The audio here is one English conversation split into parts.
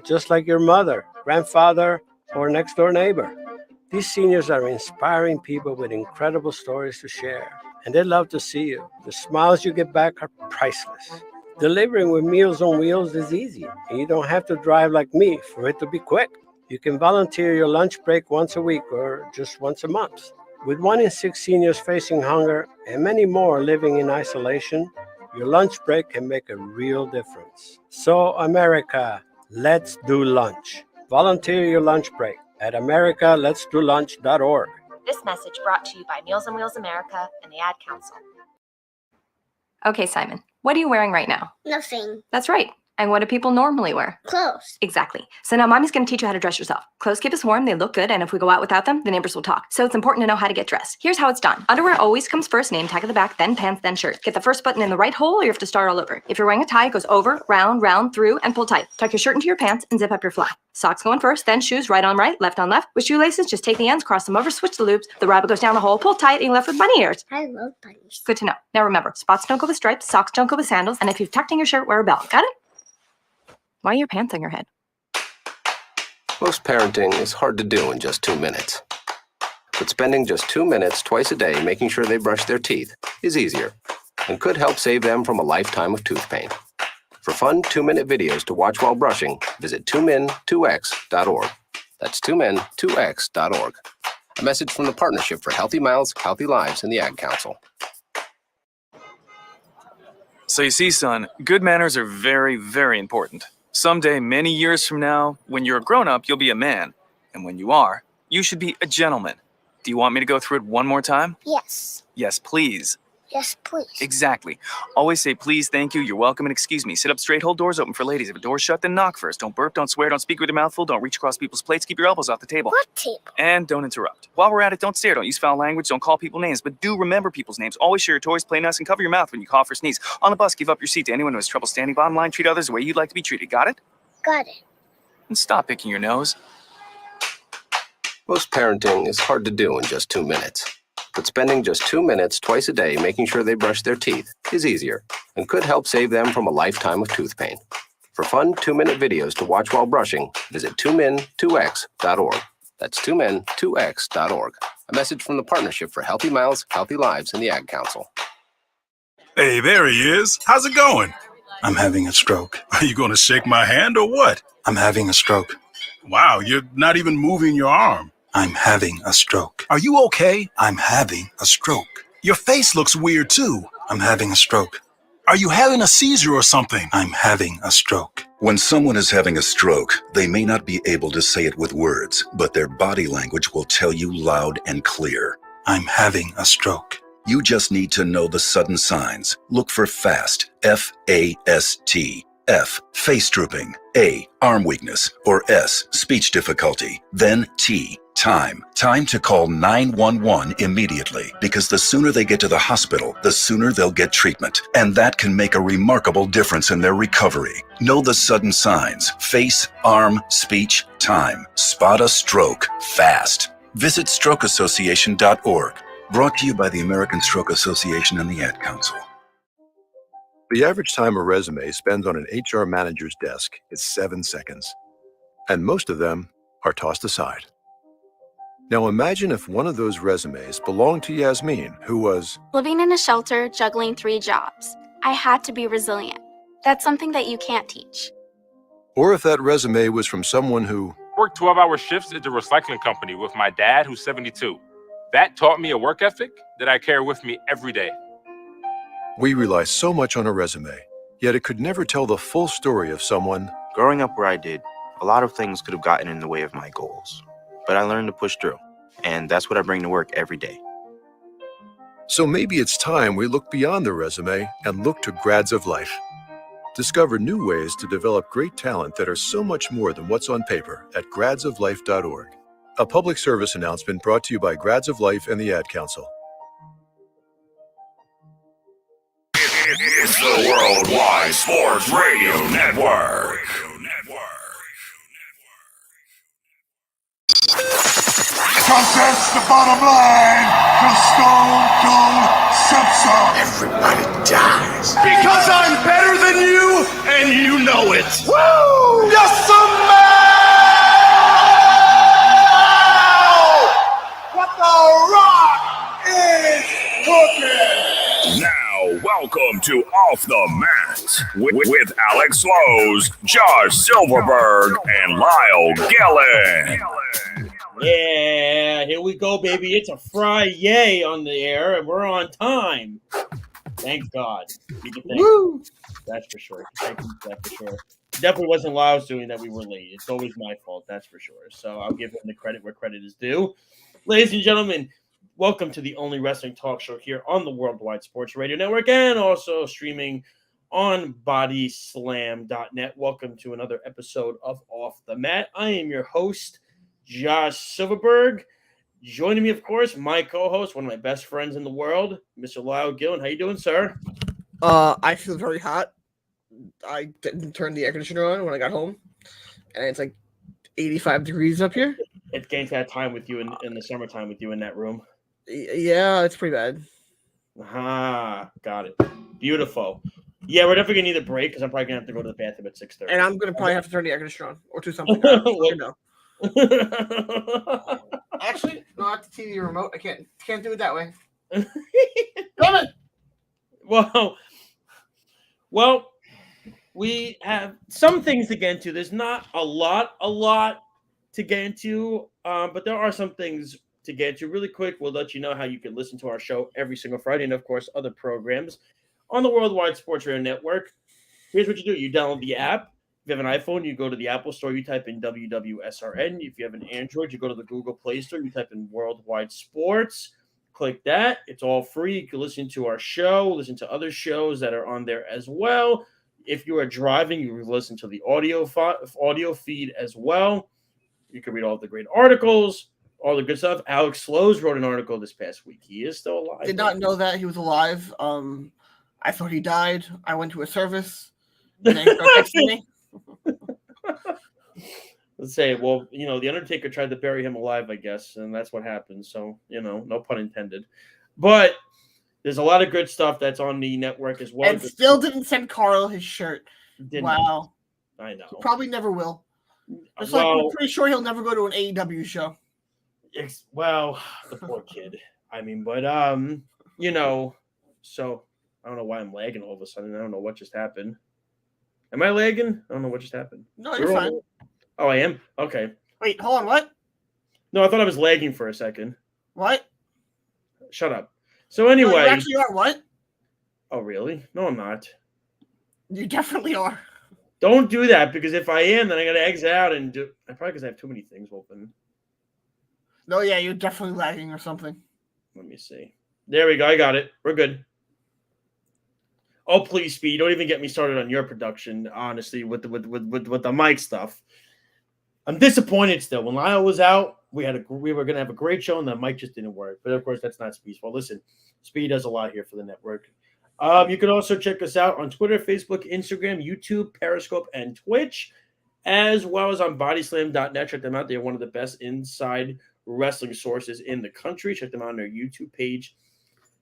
just like your mother, grandfather, or next door neighbor. These seniors are inspiring people with incredible stories to share, and they love to see you. The smiles you get back are priceless. Delivering with Meals on Wheels is easy, and you don't have to drive like me for it to be quick. You can volunteer your lunch break once a week or just once a month. With 1 in 6 seniors facing hunger and many more living in isolation, your lunch break can make a real difference. So, America, let's do lunch. Volunteer your lunch break at americaletsdolunch.org. This message brought to you by Meals on Wheels America and the Ad Council. Okay, Simon, what are you wearing right now? Nothing. That's right. And what do people normally wear? Clothes. Exactly. So now Mommy's going to teach you how to dress yourself. Clothes keep us warm, they look good, and if we go out without them, the neighbors will talk. So it's important to know how to get dressed. Here's how it's done. Underwear always comes first, name tag at the back, then pants, then shirt. Get the first button in the right hole or you have to start all over. If you're wearing a tie, it goes over, round, through, and pull tight. Tuck your shirt into your pants and zip up your fly. Socks going first, then shoes right on right, left on left. With shoelaces, just take the ends, cross them over, switch the loops. The rabbit goes down the hole, pull tight, and you're left with bunny ears. I love bunnies. Good to know. Now remember, spots don't go with stripes, socks don't go with sandals, and if you've tucked in your shirt, wear a belt. Got it? Why are your pants on your head? Most parenting is hard to do in just 2 minutes. But spending just 2 minutes twice a day making sure they brush their teeth is easier and could help save them from a lifetime of tooth pain. For fun 2-minute videos to watch while brushing, visit 2min2x.org. That's 2min2x.org. A message from the Partnership for Healthy Mouths, Healthy Lives, and the Ad Council. So you see, son, good manners are very, very important. Someday, many years from now, when you're a grown-up, you'll be a man. And when you are, you should be a gentleman. Do you want me to go through it one more time? Yes. Yes, please. Yes, please. Exactly. Always say please, thank you, you're welcome, and excuse me. Sit up straight, hold doors open for ladies. If a door's shut, then knock first. Don't burp, don't swear, don't speak with your mouth full, don't reach across people's plates, keep your elbows off the table. What table? And don't interrupt. While we're at it, don't stare, don't use foul language, don't call people names, but do remember people's names. Always share your toys, play nice, and cover your mouth when you cough or sneeze. On the bus, give up your seat to anyone who has trouble standing. Bottom line, treat others the way you'd like to be treated. Got it? Got it. And stop picking your nose. Most parenting is hard to do in just 2 minutes. But spending just 2 minutes twice a day making sure they brush their teeth is easier and could help save them from a lifetime of tooth pain. For fun 2-minute videos to watch while brushing, visit 2min2x.org. That's 2min2x.org. A message from the Partnership for Healthy Mouths, Healthy Lives, and the Ad Council. Hey, there he is. How's it going? I'm having a stroke. Are you going to shake my hand or what? I'm having a stroke. Wow, you're not even moving your arm. I'm having a stroke. Are you okay? I'm having a stroke. Your face looks weird too. I'm having a stroke. Are you having a seizure or something? I'm having a stroke. When someone is having a stroke, they may not be able to say it with words, but their body language will tell you loud and clear. I'm having a stroke. You just need to know the sudden signs. Look for FAST, F-A-S-T. F, face drooping. A, arm weakness. Or S, speech difficulty. Then T, time. Time to call 911 immediately, because the sooner they get to the hospital, the sooner they'll get treatment. And that can make a remarkable difference in their recovery. Know the sudden signs. Face, arm, speech, time. Spot a stroke fast. Visit strokeassociation.org. Brought to you by the American Stroke Association and the Ad Council. The average time a resume spends on an HR manager's desk is 7 seconds, and most of them are tossed aside. Now imagine if one of those resumes belonged to Yasmin, who was living in a shelter, juggling 3 jobs. I had to be resilient. That's something that you can't teach. Or if that resume was from someone who worked 12-hour shifts at the recycling company with my dad, who's 72. That taught me a work ethic that I carry with me every day. We rely so much on a resume, yet it could never tell the full story of someone. Growing up where I did, a lot of things could have gotten in the way of my goals. But I learned to push through, and that's what I bring to work every day. So maybe it's time we look beyond the resume and look to Grads of Life. Discover new ways to develop great talent that are so much more than what's on paper at gradsoflife.org. A public service announcement brought to you by Grads of Life and the Ad Council. It's the Worldwide Sports Radio Network. Because that's the bottom line. The Stone Cold said so. Everybody dies. Because I'm better than you, and you know it. Woo! Yes, what the Rock is cooking. Now, welcome to Off the Mat with Alex Lowe's, Josh Silverberg, and Lyle Gillen. Yeah, here we go, baby. It's a Friday on the air, and we're on time. Thank God. Woo! That's for sure. Thank you for that for sure. Definitely wasn't Lyle's doing that we were late. It's always my fault, that's for sure. So I'll give him the credit where credit is due. Ladies and gentlemen, welcome to the only wrestling talk show here on the Worldwide Sports Radio Network and also streaming on bodyslam.net. Welcome to another episode of Off the Mat. I am your host, Josh Silverberg. Joining me, of course, my co-host, one of my best friends in the world, Mr. Lyle Gillen. How you doing, sir? I feel very hot. I didn't turn the air conditioner on when I got home, and it's like 85 degrees up here. It's getting to that time with you in the summertime with you in that room. Yeah, it's pretty bad. Got it. Beautiful. Yeah, we're definitely gonna need a break because I'm probably gonna have to go to the bathroom at 6:30. And I'm gonna probably have to turn the air conditioner on or do something. Actually, no, not the TV remote. I can't do it that way. Damn it! Well, we have some things to get into. There's not a lot to get into, but there are some things to get into. Really quick, we'll let you know how you can listen to our show every single Friday, and of course, other programs on the Worldwide Sports Radio Network. Here's what you do: you download the app. If you have an iPhone, you go to the Apple Store, you type in WWSRN. If you have an Android, you go to the Google Play Store, you type in Worldwide Sports. Click that. It's all free. You can listen to our show, listen to other shows that are on there as well. If you are driving, you can listen to the audio feed as well. You can read all the great articles, all the good stuff. Alex Slows wrote an article this past week. He is still alive. Did not know that he was alive. I thought he died. I went to a service. And then he started texting me. Let's say, well, the Undertaker tried to bury him alive, I guess, and that's what happened. So, no pun intended. But there's a lot of good stuff that's on the network as well. And still didn't send Carl his shirt. Wow. I know. He probably never will. Just like we're pretty sure he'll never go to an AEW show. Well, the poor kid. I mean, but so I don't know why I'm lagging all of a sudden. I don't know what just happened. Am I lagging? I don't know what just happened. No, you're fine. Oh, I am? Okay. Wait, hold on, what? No, I thought I was lagging for a second. What? Shut up. So anyway. No, you actually are, what? Oh, really? No, I'm not. You definitely are. Don't do that, because if I am, then I got to exit out and do... Probably because I have too many things open. No, yeah, you're definitely lagging or something. Let me see. There we go. I got it. We're good. Oh, please, Speed. Don't even get me started on your production, honestly, with the mic stuff. I'm disappointed still. When Lyle was out, we were going to have a great show, and the mic just didn't work. But, of course, that's not Speed's fault. Listen, Speed does a lot here for the network. You can also check us out on Twitter, Facebook, Instagram, YouTube, Periscope, and Twitch, as well as on bodyslam.net. Check them out. They're one of the best inside wrestling sources in the country. Check them out on their YouTube page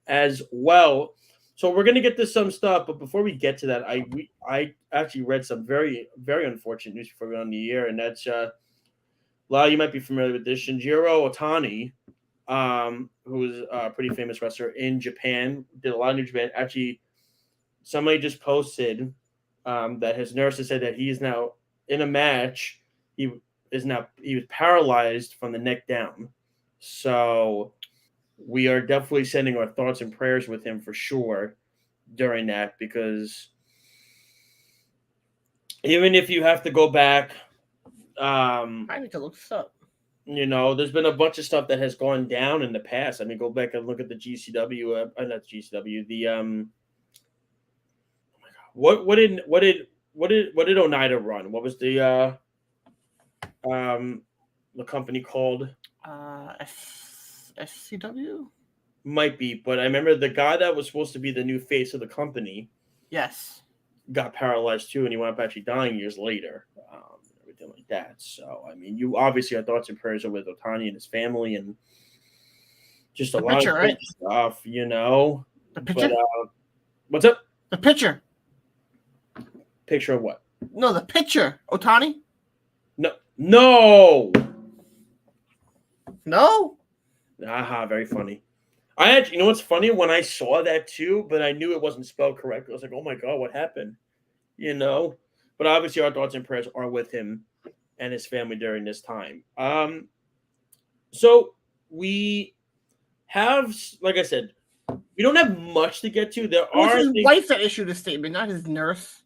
as well. So we're going to get to some stuff, but before we get to that, I actually read some very, very unfortunate news before we went on the air, and that's Lyle, you might be familiar with this. Shinjiro Otani, who's a pretty famous wrestler in Japan, did a lot of New Japan. Actually, somebody just posted that his nurse has said that he is now in a match. He was paralyzed from the neck down. So we are definitely sending our thoughts and prayers with him for sure during that, because even if you have to go back, I need to look this up. There's been a bunch of stuff that has gone down in the past. I mean, go back and look at the GCW, not GCW. The what did Oneida run? What was the company called? SCW? Might be, but I remember the guy that was supposed to be the new face of the company. Yes. Got paralyzed too, and he wound up actually dying years later. anything like that. So, I mean, you obviously our thoughts and prayers are with Otani and his family and just a The lot pitcher, of right? stuff, you know. The pitcher? But, what's up? The pitcher. Picture of what? No, the pitcher. Otani? No. No? Aha, very funny. I actually, you know what's funny? When I saw that too, but I knew it wasn't spelled correctly. I was like, oh my God, what happened? You know? But obviously our thoughts and prayers are with him and his family during this time. So we have, like I said, we don't have much to get to. There It was are his things- wife that issued a statement, not his nurse.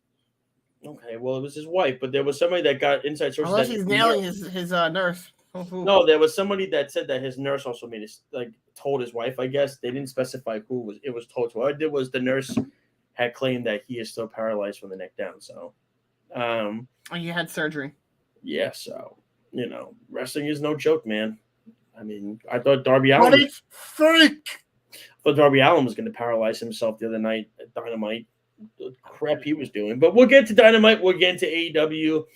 Okay, well, it was his wife, but there was somebody that got inside sources. Unless that he's nailing his nurse. No, there was somebody that said that his nurse also made it, like told his wife. I guess they didn't specify who it was told to. What I did was the nurse had claimed that he is still paralyzed from the neck down. So, And he had surgery. yeah. So you know, wrestling is no joke, man. I mean, I thought Darby Allin. But it's fake. I thought Darby Allin was going to paralyze himself the other night at Dynamite. The crap he was doing, but we'll get to Dynamite. We'll get into AEW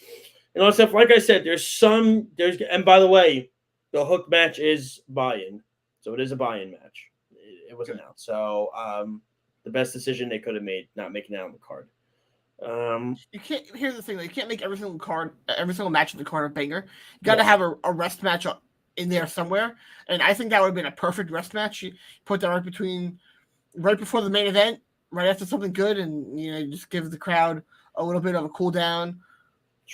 and all that stuff. Like I said, and by the way, the Hook match is buy-in, so it is a buy-in match. It was announced, so the best decision they could have made, not making it on the card. You can't. Here's the thing: you can't make every single match of the card a banger. You got to have a rest match in there somewhere, and I think that would have been a perfect rest match. You put that right before the main event, right after something good, and you know, just give the crowd a little bit of a cool down,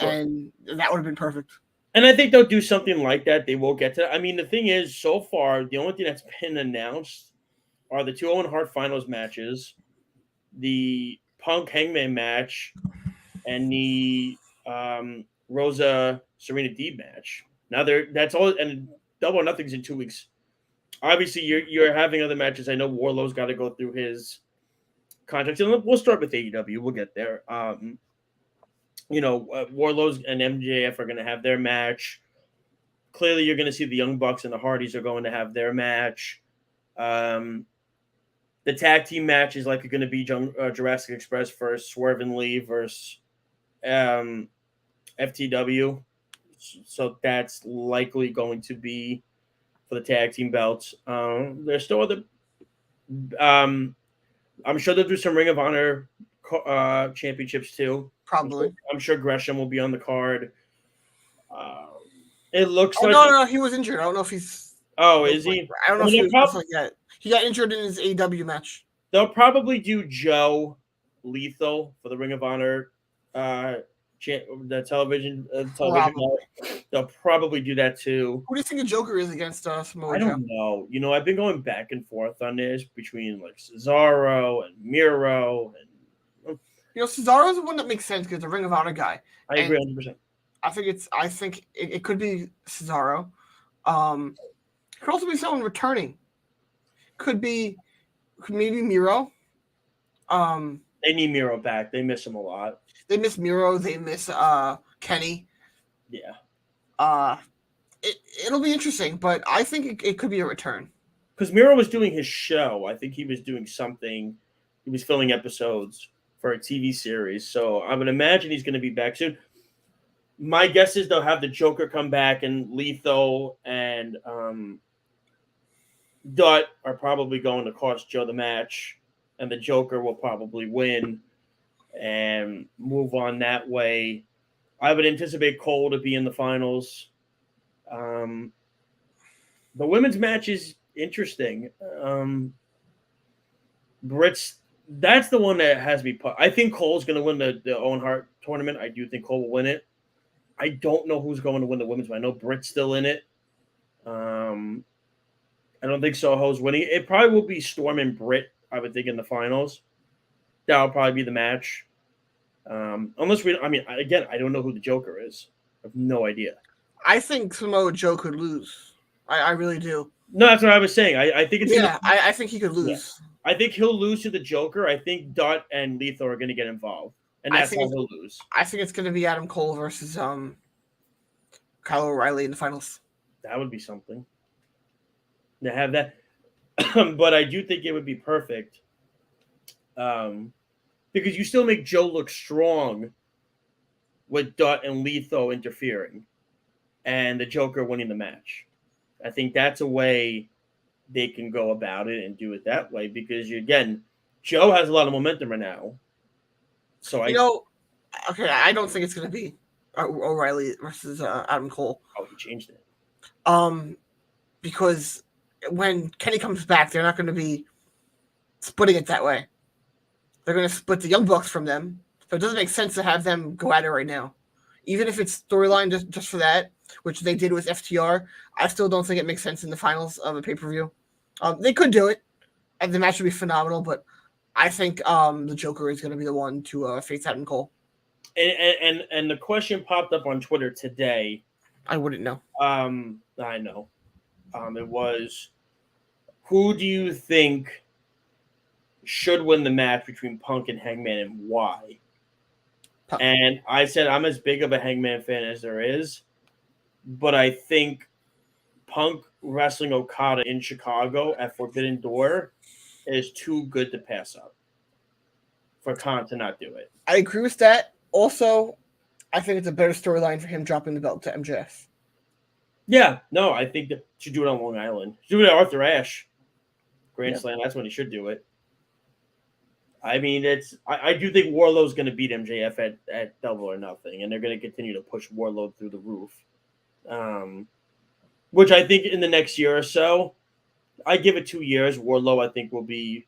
and that would have been perfect. And I think they'll do something like that. They will get to. I mean, the thing is, so far, the only thing that's been announced are the 2 Owen Hart finals matches, the Punk Hangman match, and the Rosa Serena Deeb match. Now that's all, and Double or Nothing's in 2 weeks. Obviously, you're having other matches. I know Wardlow's got to go through his contract. And we'll start with AEW. We'll get there. Wardlow's and MJF are going to have their match. Clearly, you're going to see the Young Bucks and the Hardys are going to have their match. The tag team match is likely going to be Jurassic Express versus Swerve and Lee versus FTW. So that's likely going to be for the tag team belts. There's still other. I'm sure they'll do some Ring of Honor championships too. Probably. I'm sure Gresham will be on the card. It looks Oh, like no, he was injured. I don't know if he's. Oh, is he? I don't know if he was wrestling yet. He got injured in his AEW match. They'll probably do Joe Lethal for the Ring of Honor, the television. They'll probably do that too. Who do you think the Joker is against Samoa I Joe? don't know. You know, I've been going back and forth on this between like Cesaro and Miro, and You know, Cesaro's the one that makes sense because the Ring of Honor guy. I agree 100%. I think it could be Cesaro. It could also be someone returning. Could maybe Miro. They need Miro back. They miss him a lot. They miss Miro. They miss Kenny. Yeah. It'll be interesting, but I think it could be a return. Because Miro was doing his show. I think he was doing something. He was filming episodes for a TV series. So I would imagine he's going to be back soon. My guess is they'll have the Joker come back, and Lethal and Dutt are probably going to cost Joe the match, and the Joker will probably win and move on that way. I would anticipate Cole to be in the finals. The women's match is interesting. That's the one that has me put. I think Cole's going to win the Owen Hart tournament. I do think Cole will win it. I don't know who's going to win the women's one. I know Britt's still in it. I don't think Soho's winning. It probably will be Storm and Britt, I would think, in the finals. That'll probably be the match. Unless again, I don't know who the Joker is. I have no idea. I think Samoa Joe could lose. I really do. No, that's what I was saying. I think it's I think he could lose. Yeah. I think he'll lose to the Joker. I think Dutt and Lethal are going to get involved, and that's how he'll lose. I think it's going to be Adam Cole versus Kyle O'Reilly in the finals. That would be something to have that. But I do think it would be perfect because you still make Joe look strong with Dutt and Lethal interfering and the Joker winning the match. I think that's a way they can go about it and do it that way because, again, Joe has a lot of momentum right now. So I don't think it's going to be O'Reilly versus Adam Cole. Oh, he changed it. Because when Kenny comes back, they're not going to be splitting it that way. They're going to split the Young Bucks from them. So it doesn't make sense to have them go at it right now. Even if it's storyline just for that, which they did with FTR, I still don't think it makes sense in the finals of a pay-per-view. They could do it, and the match would be phenomenal, but I think the Joker is going to be the one to face Adam Cole. And the question popped up on Twitter today. I wouldn't know. I know. It was, who do you think should win the match between Punk and Hangman and why? Punk. And I said I'm as big of a Hangman fan as there is, but I think Punk wrestling Okada in Chicago at Forbidden Door is too good to pass up for Khan to not do it. I agree with that. Also, I think it's a better storyline for him dropping the belt to MJF. Yeah, no, I think that should do it on Long Island. Should do it at Arthur Ashe. Grand Slam, that's when he should do it. I mean, I do think Wardlow's going to beat MJF at Double or Nothing, and they're going to continue to push Wardlow through the roof. Which I think in the next year or so, I give it 2 years, Wardlow, I think, will be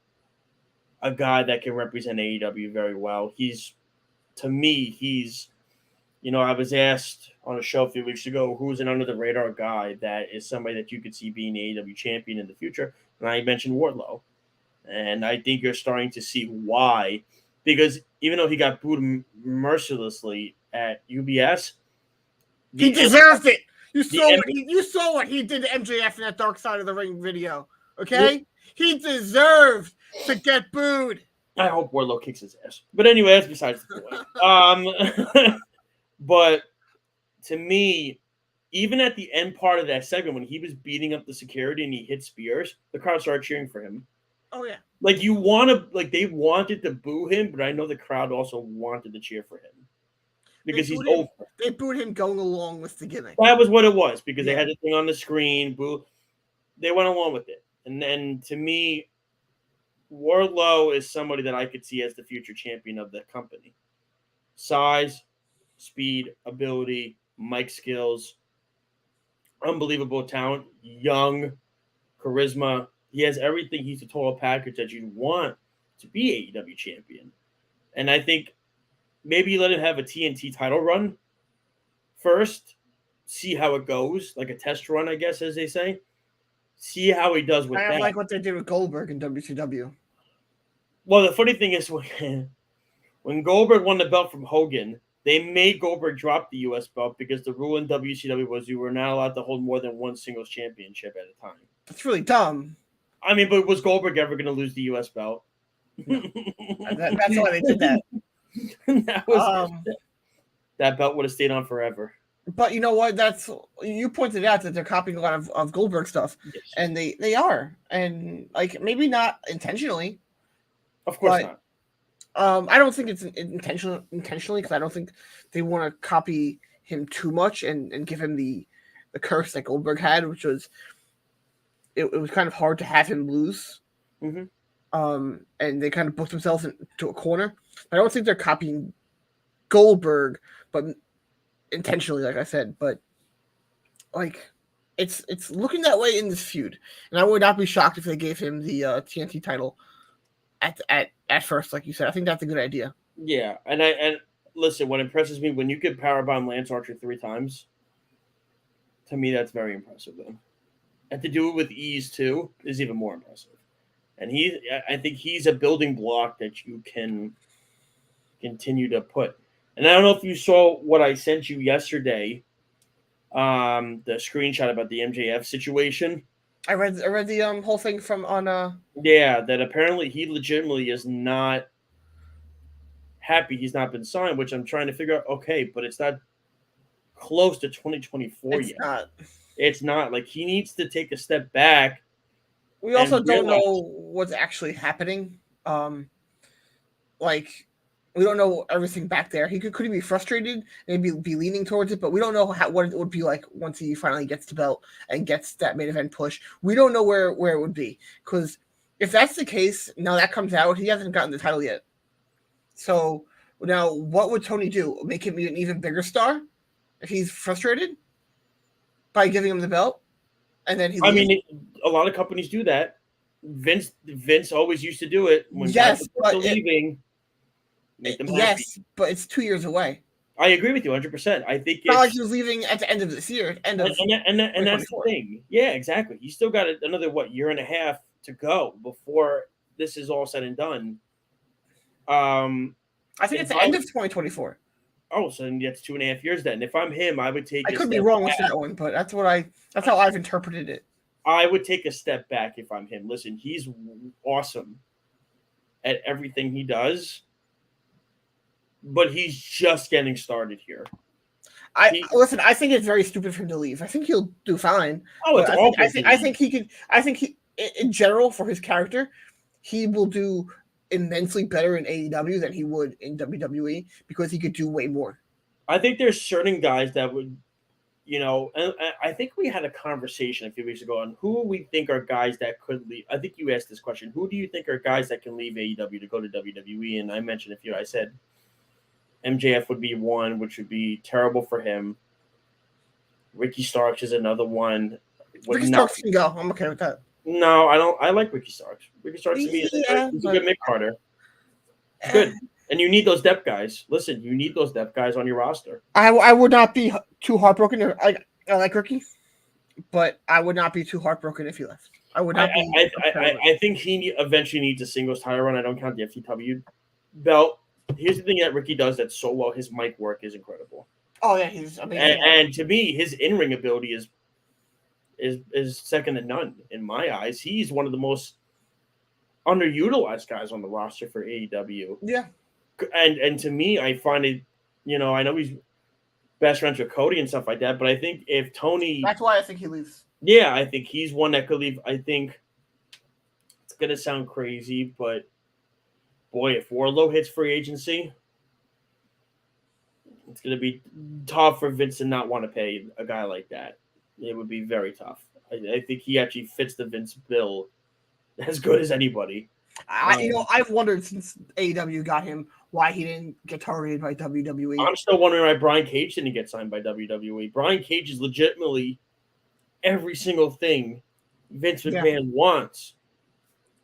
a guy that can represent AEW very well. To me, I was asked on a show a few weeks ago, who's an under-the-radar guy that is somebody that you could see being AEW champion in the future, and I mentioned Wardlow. And I think you're starting to see why, because even though he got booed mercilessly at UBS, he deserved it. You saw what he did to MJF in that Dark Side of the Ring video. Okay, he deserved to get booed. I hope Wardlow kicks his ass. But anyway, that's besides the point. But to me, even at the end part of that segment, when he was beating up the security and he hit spears, the crowd started cheering for him. Oh yeah. They wanted to boo him, but I know the crowd also wanted to cheer for him because he's over. They booed him going along with the gimmick. That was what it was because they had the thing on the screen. Boo. They went along with it, and then to me, Wardlow is somebody that I could see as the future champion of the company. Size, speed, ability, mic skills, unbelievable talent, young, charisma. He has everything. He's the total package that you'd want to be AEW champion. And I think maybe let him have a TNT title run first, see how it goes, like a test run, I guess, as they say. See how he does with that. I like what they did with Goldberg in WCW. Well, the funny thing is when Goldberg won the belt from Hogan, they made Goldberg drop the U.S. belt because the rule in WCW was you were not allowed to hold more than one singles championship at a time. That's really dumb. I mean, but was Goldberg ever going to lose the U.S. belt? No. That's why they did that. That belt would have stayed on forever. But you know what? You pointed out that they're copying a lot of Goldberg stuff, yes. And they are, and maybe not intentionally. Of course not. I don't think it's intentionally because I don't think they want to copy him too much and give him the curse that Goldberg had, which was it was kind of hard to have him lose. Mm-hmm. And they kind of booked themselves into a corner. I don't think they're copying Goldberg, but intentionally, like I said. But it's looking that way in this feud, and I would not be shocked if they gave him the TNT title at first, like you said. I think that's a good idea. Yeah, and listen, what impresses me when you could powerbomb Lance Archer 3 times, to me that's very impressive. Then, and to do it with ease too is even more impressive. And I think he's a building block that you can continue to put. And I don't know if you saw what I sent you yesterday, the screenshot about the MJF situation. I read the whole thing from on Yeah, that apparently he legitimately is not happy he's not been signed, which I'm trying to figure out. Okay, but it's not close to 2024 yet. It's not. He needs to take a step back. We also don't know what's actually happening. We don't know everything back there. Could he be frustrated, maybe be leaning towards it, but we don't know what it would be like once he finally gets the belt and gets that main event push. We don't know where it would be, because if that's the case, now that comes out, he hasn't gotten the title yet. So now, what would Tony do? Make him an even bigger star if he's frustrated by giving him the belt, and then he leaves? I mean, a lot of companies do that. Vince always used to do it when yes, guys are leaving. Make them happy. Yes, but it's 2 years away. I agree with you 100%. I think it's not like he was leaving at the end of this year. And that's the thing. Yeah, exactly. He's still got another year and a half to go before this is all said and done. I think it's the end of 2024. Oh, so then it's 2.5 years then. If I'm him, I would take. I could be wrong with that one, but that's how I've interpreted it. I would take a step back if I'm him. Listen, he's awesome at everything he does, but he's just getting started here. I think it's very stupid for him to leave. I think he'll do fine. Oh, it's awful. I think he in general, for his character, he will do immensely better in AEW than he would in WWE, because he could do way more. I think there's certain guys that would, and I think we had a conversation a few weeks ago on who we think are guys that could leave. I think you asked this question. Who do you think are guys that can leave AEW to go to WWE? And I mentioned a few. I said MJF would be one, which would be terrible for him. Ricky Starks is another one. Ricky Starks can go. I'm okay with that. No, I don't. I like Ricky Starks. Ricky Starks to me is a good mid-carder. Good. And you need those depth guys. Listen, you need those depth guys on your roster. I would not be too heartbroken. I like Ricky, but I would not be too heartbroken if he left. I would not be. I think he eventually needs a singles title run. I don't count the FTW belt. Here's the thing that Ricky does that's so well. His mic work is incredible. Oh yeah, he's amazing. And to me, his in-ring ability is second to none in my eyes. He's one of the most underutilized guys on the roster for AEW. Yeah. And to me, I find it, I know he's best friends with Cody and stuff like that, but I think if Tony... That's why I think he leaves. Yeah, I think he's one that could leave. I think it's going to sound crazy, but boy, if Wardlow hits free agency, it's going to be tough for Vince to not want to pay a guy like that. It would be very tough. I think he actually fits the Vince bill as good as anybody. I've wondered since AEW got him why he didn't get targeted by WWE. I'm still wondering why Brian Cage didn't get signed by WWE. Brian Cage is legitimately every single thing Vince McMahon wants.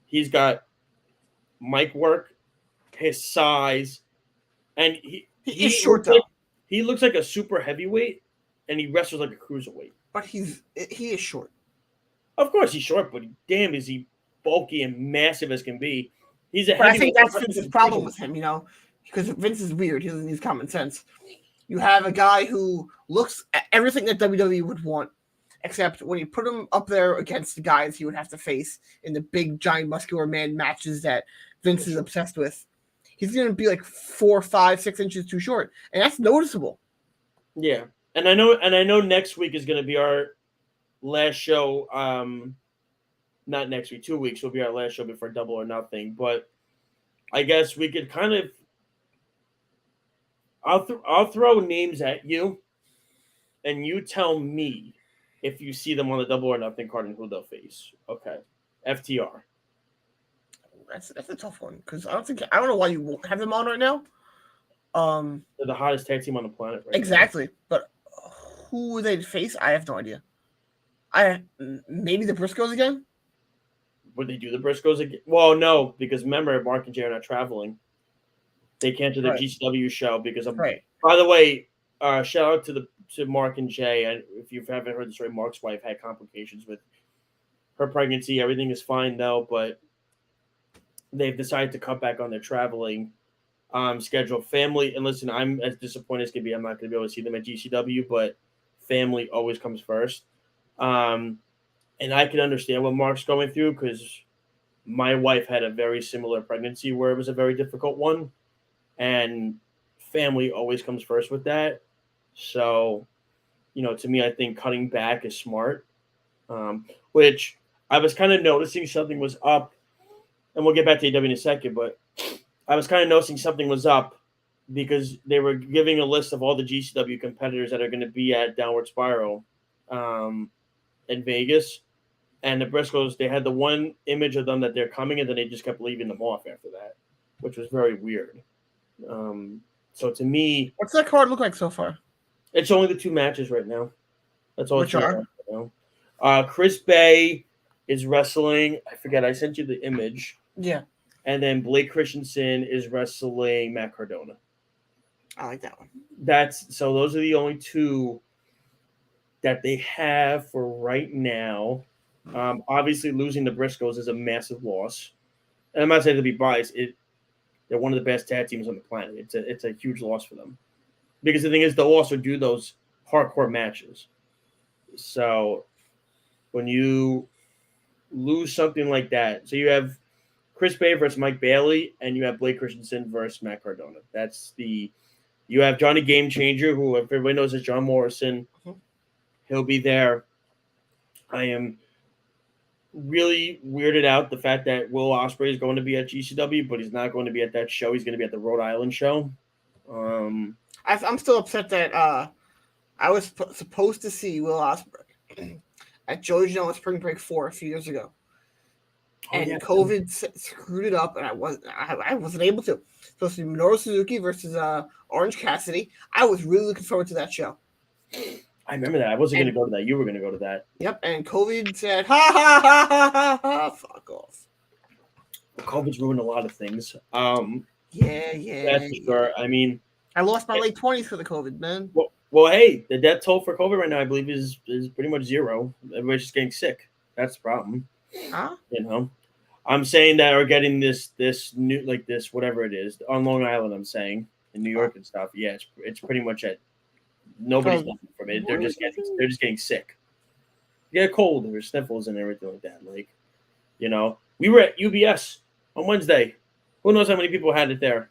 He's got mic work, his size, and he's short though. He looks like a super heavyweight, and he wrestles like a cruiserweight. But he is short. Of course he's short, but damn, is he bulky and massive as can be. He's a heavyweight. I think that's Vince's problem with him, because Vince is weird. He doesn't use common sense. You have a guy who looks at everything that WWE would want, except when you put him up there against the guys he would have to face in the big, giant, muscular man matches that Vince is obsessed with, he's going to be like 4, 5, 6 inches too short, and that's noticeable. Yeah, and I know next week is going to be our last show. Not next week, 2 weeks will be our last show before Double or Nothing. But I guess we could kind of. I'll throw names at you, and you tell me if you see them on the Double or Nothing card and who they'll face. Okay, FTR. That's a tough one because I don't know why you won't have them on right now. They're the hottest tag team on the planet right exactly, now. But who they'd face, I have no idea. Maybe the Briscoes again. Would they do the Briscoes again? Well, no, because remember, Mark and Jay are not traveling. They can't do the GCW show because of. Right. By the way, shout out to Mark and Jay. And if you haven't heard the story, Mark's wife had complications with her pregnancy. Everything is fine though, but they've decided to cut back on their traveling schedule. Family, and listen, I'm as disappointed as can be. I'm not going to be able to see them at GCW, but family always comes first. And I can understand what Mark's going through because my wife had a very similar pregnancy where it was a very difficult one. And family always comes first with that. So, to me, I think cutting back is smart, which I was kind of noticing something was up. And we'll get back to AEW in a second, but I was kind of noticing something was up because they were giving a list of all the GCW competitors that are going to be at Downward Spiral in Vegas. And the Briscoes, they had the one image of them that they're coming, and then they just kept leaving them off after that, which was very weird. So to me, what's that card look like so far? It's only the 2 matches right now. That's all. Which are? Right now. Chris Bay is wrestling. I forget. I sent you the image. Yeah. And then Blake Christensen is wrestling Matt Cardona. I like that one. So those are the only 2 that they have for right now. Obviously, losing the Briscoes is a massive loss. And I'm not saying to be biased. They're one of the best tag teams on the planet. It's a huge loss for them. Because the thing is, they'll also do those hardcore matches. So when you lose something like that, so you have Chris Bay versus Mike Bailey, and you have Blake Christensen versus Matt Cardona. You have Johnny Game Changer, who everybody knows as John Morrison. He'll be there. I am really weirded out the fact that Will Ospreay is going to be at GCW, but he's not going to be at that show. He's going to be at the Rhode Island show. I'm still upset that I was supposed to see Will Ospreay at Joey Janela Spring Break 4 a few years ago. And COVID screwed it up, and I wasn't able to. Supposed to be Minoru Suzuki versus Orange Cassidy. I was really looking forward to that show. I remember that. I wasn't going to go to that. You were going to go to that. Yep, and COVID said, ha, ha, ha, ha, ha, ha, fuck off. COVID's ruined a lot of things. Yeah. That's for sure. I mean, I lost my late 20s for the COVID, man. Well, hey, the death toll for COVID right now, I believe, is pretty much 0. Everybody's just getting sick. That's the problem. Huh? I'm saying that we're getting this new, like this, whatever it is, on Long Island, I'm saying, in New York and stuff. Yeah, it's pretty much at nobody's dying from it. They're just getting sick. You get a cold or sniffles and everything like that. Like, we were at UBS on Wednesday. Who knows how many people had it there?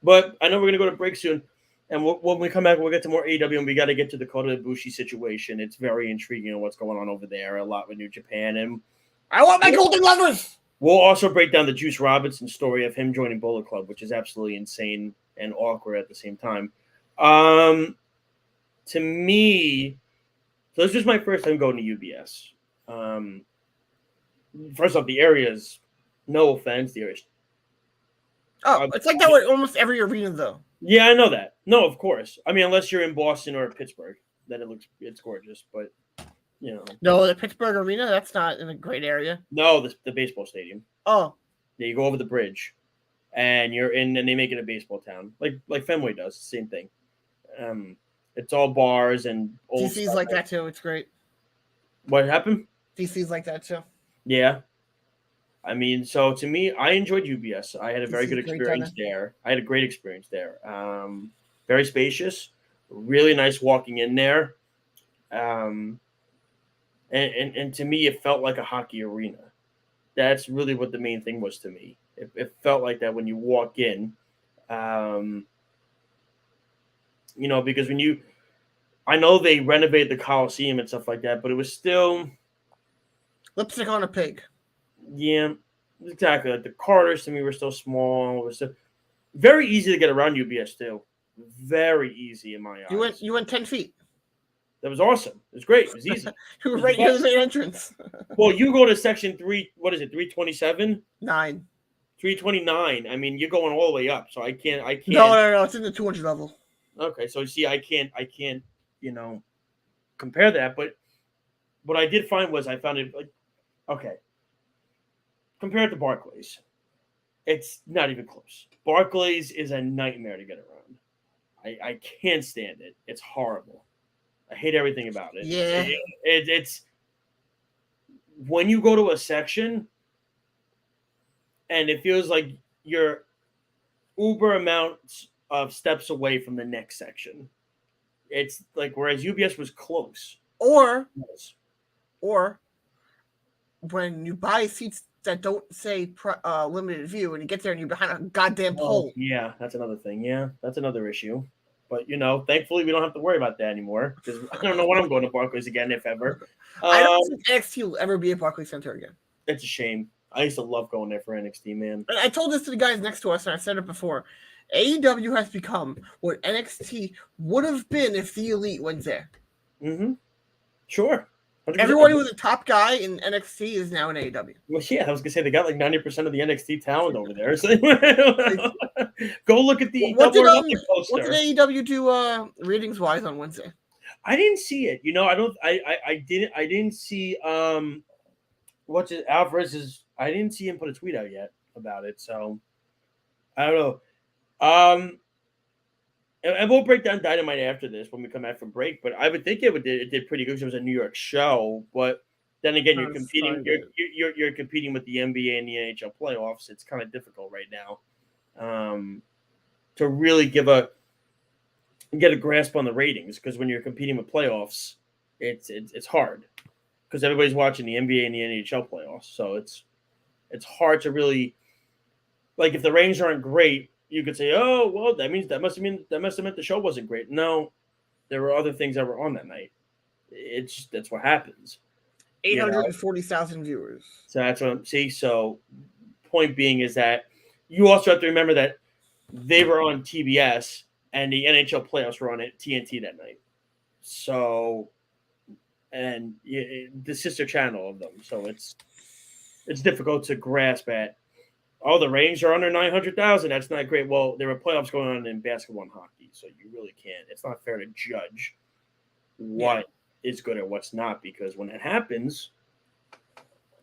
But I know we're gonna go to break soon, and when we come back, we'll get to more AEW, and we got to get to the Kota Ibushi situation. It's very intriguing on what's going on over there. A lot with New Japan, and I want my golden levers. We'll also break down the Juice Robinson story of him joining Bullet Club, which is absolutely insane and awkward at the same time. To me, so this was my first time going to UBS. First off, the area's, no offense, the area's. It's like that with almost every arena, though. Yeah, I know that. No, of course. I mean, unless you're in Boston or Pittsburgh, then it's gorgeous. But no, the Pittsburgh arena, that's not in a great area. No, the baseball stadium. Oh, yeah, you go over the bridge, and you're in, and they make it a baseball town, like Fenway does. Same thing. It's all bars and old. DC's like that too. It's great. What happened? DC's like that too. Yeah. I mean, so to me, I enjoyed UBS. I had a very good experience there. I had a great experience there. Very spacious, really nice walking in there. And to me, it felt like a hockey arena. That's really what the main thing was to me. It felt like that when you walk in, because I know they renovated the Coliseum and stuff like that, but it was still lipstick on a pig. Yeah, exactly. Like the corridors to me were still small. It was still very easy to get around UBS too. Very easy in my eyes. You went 10 feet. That was awesome. It was great. It was easy. You were right near the entrance. Well, you go to section 3. What is it? 327? 9. 329. I mean, you're going all the way up, so I can't. No. It's in the 200 level. Okay, so see, I can't. Compare that. But what I did find was I found it like, okay. Compared to Barclays, it's not even close. Barclays is a nightmare to get around. I can't stand it. It's horrible. I hate everything about it. Yeah. It's when you go to a section and it feels like you're uber amounts of steps away from the next section. It's like, whereas UBS was close. Or when you buy seats that don't say limited view and you get there and you're behind a goddamn pole. Yeah, that's another thing. Yeah, that's another issue. But, thankfully we don't have to worry about that anymore because I don't know when I'm going to Barclays again, if ever. I don't think NXT will ever be at Barclays Center again. It's a shame. I used to love going there for NXT, man. And I told this to the guys next to us, and I said it before. AEW has become what NXT would have been if the Elite went there. Mm-hmm. Sure. 100%. Everyone who was a top guy in NXT is now in AEW. Well, yeah, I was gonna say they got like 90% of the NXT talent over there. So go look at the What did poster. AEW do ratings wise on Wednesday? I didn't see it. I didn't see what's it Alvarez's. I didn't see him put a tweet out yet about it. So I don't know. And we'll break down Dynamite after this when we come back from break. But I would think it did pretty good because it was a New York show. But then again, you're competing. You're competing with the NBA and the NHL playoffs. It's kind of difficult right now to really get a grasp on the ratings, because when you're competing with playoffs, it's hard because everybody's watching the NBA and the NHL playoffs. So it's hard to really, like, if the ratings aren't great, you could say, oh, well, that must have meant the show wasn't great. No, there were other things that were on that night. That's what happens. 840,000 viewers. So that's what I'm see. So point being is that you also have to remember that they were on TBS and the NHL playoffs were on at TNT that night. So, and the sister channel of them. So it's difficult to grasp at. Oh, the ratings are under 900,000. That's not great. Well, there were playoffs going on in basketball and hockey, so you really can't. It's not fair to judge what is good or what's not, because when it happens,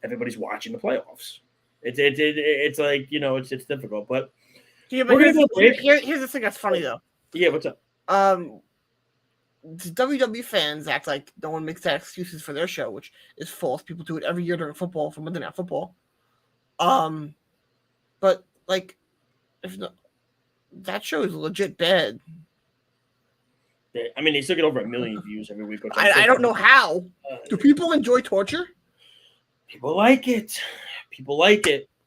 everybody's watching the playoffs. It's like, it's difficult. But yeah, but here's the thing that's funny though. Yeah, what's up? The WWE fans act like no one makes that excuses for their show, which is false. People do it every year during football for Monday Night Football. But like, that show is legit bad. I mean, they still get over 1 million views every week. I don't know how. Do people enjoy torture? People like it.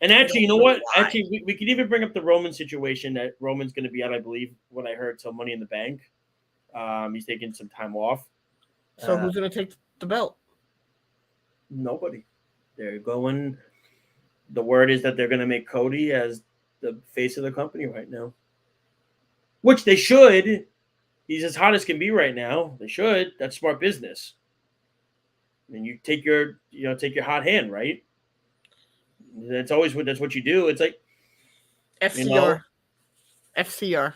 And actually, you know what? Actually, we could even bring up the Roman situation, that Roman's going to be out, I believe, what I heard, till Money in the Bank. He's taking some time off. So who's going to take the belt? Nobody. They're going. The word is that they're going to make Cody as the face of the company right now, which they should. He's as hot as can be right now. They should. That's smart business. I mean, you take your hot hand, right? That's what you do. It's like FCR. FCR.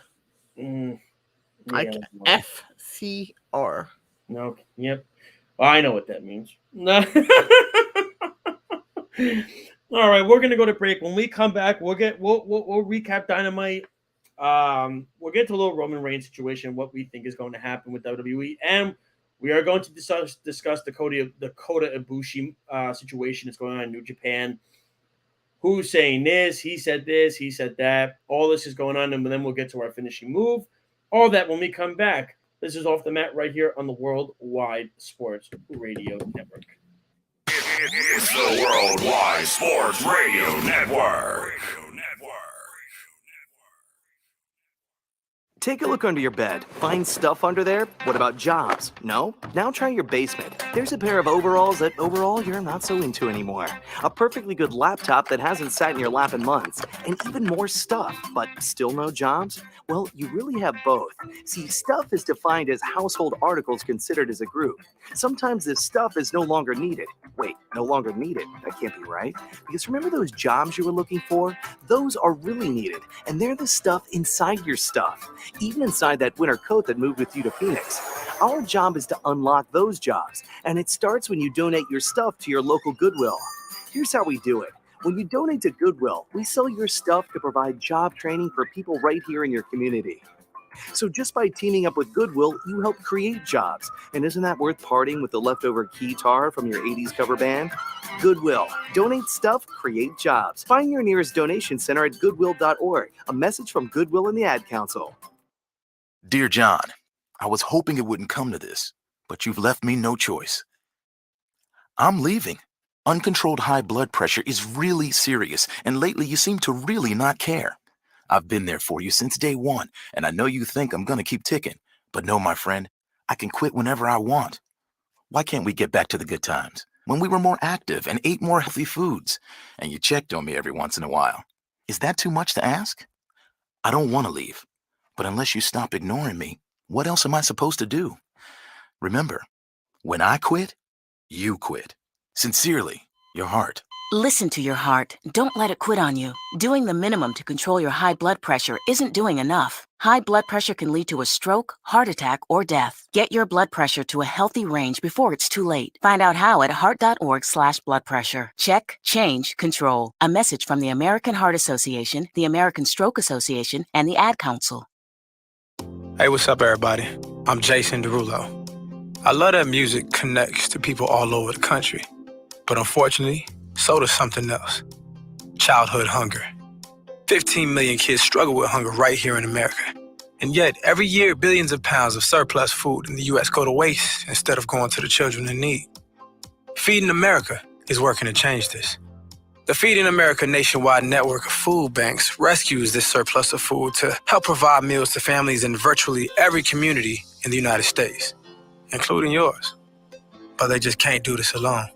FCR. No. Yep. Well, I know what that means. No. All right, we're gonna go to break. When we come back, we'll recap Dynamite. We'll get to a little Roman Reigns situation, what we think is going to happen with WWE, and we are going to discuss the Kota Ibushi situation that's going on in New Japan. Who's saying this? He said that. All this is going on, and then we'll get to our finishing move. All that when we come back. This is Off the Mat right here on the Worldwide Sports Radio Network. It's the Worldwide Sports Radio Network. Take a look under your bed. Find stuff under there? What about jobs? No? Now try your basement. There's a pair of overalls that overall you're not so into anymore. A perfectly good laptop that hasn't sat in your lap in months. And even more stuff, but still no jobs? Well, you really have both. See, stuff is defined as household articles considered as a group. Sometimes this stuff is no longer needed. Wait, no longer needed? That can't be right. Because remember those jobs you were looking for? Those are really needed. And they're the stuff inside your stuff. Even inside that winter coat that moved with you to Phoenix. Our job is to unlock those jobs. And it starts when you donate your stuff to your local Goodwill. Here's how we do it. When you donate to Goodwill, we sell your stuff to provide job training for people right here in your community. So just by teaming up with Goodwill, you help create jobs. And isn't that worth parting with the leftover keytar from your 80s cover band? Goodwill. Donate stuff, create jobs. Find your nearest donation center at goodwill.org. A message from Goodwill and the Ad Council. Dear John, I was hoping it wouldn't come to this, but you've left me no choice. I'm leaving. Uncontrolled high blood pressure is really serious, and lately you seem to really not care. I've been there for you since day one, and I know you think I'm going to keep ticking. But no, my friend, I can quit whenever I want. Why can't we get back to the good times? when we were more active and ate more healthy foods, and you checked on me every once in a while. Is that too much to ask? I don't want to leave, but unless you stop ignoring me, what else am I supposed to do? Remember, when I quit, you quit. Sincerely, your heart. Listen to your heart. Don't let it quit on you. Doing the minimum to control your high blood pressure isn't doing enough. High blood pressure can lead to a stroke, heart attack, or death. Get your blood pressure to a healthy range before it's too late. Find out how at heart.org/blood pressure. Check, change, control. A message from the American Heart Association, the American Stroke Association, and the Ad Council. Hey, what's up, everybody? I'm Jason Derulo. I love that music connects to people all over the country. But unfortunately, so does something else. Childhood hunger. 15 million kids struggle with hunger right here in America. And yet, every year, billions of pounds of surplus food in the U.S. go to waste instead of going to the children in need. Feeding America is working to change this. The Feeding America nationwide network of food banks rescues this surplus of food to help provide meals to families in virtually every community in the United States, including yours. But they just can't do this alone.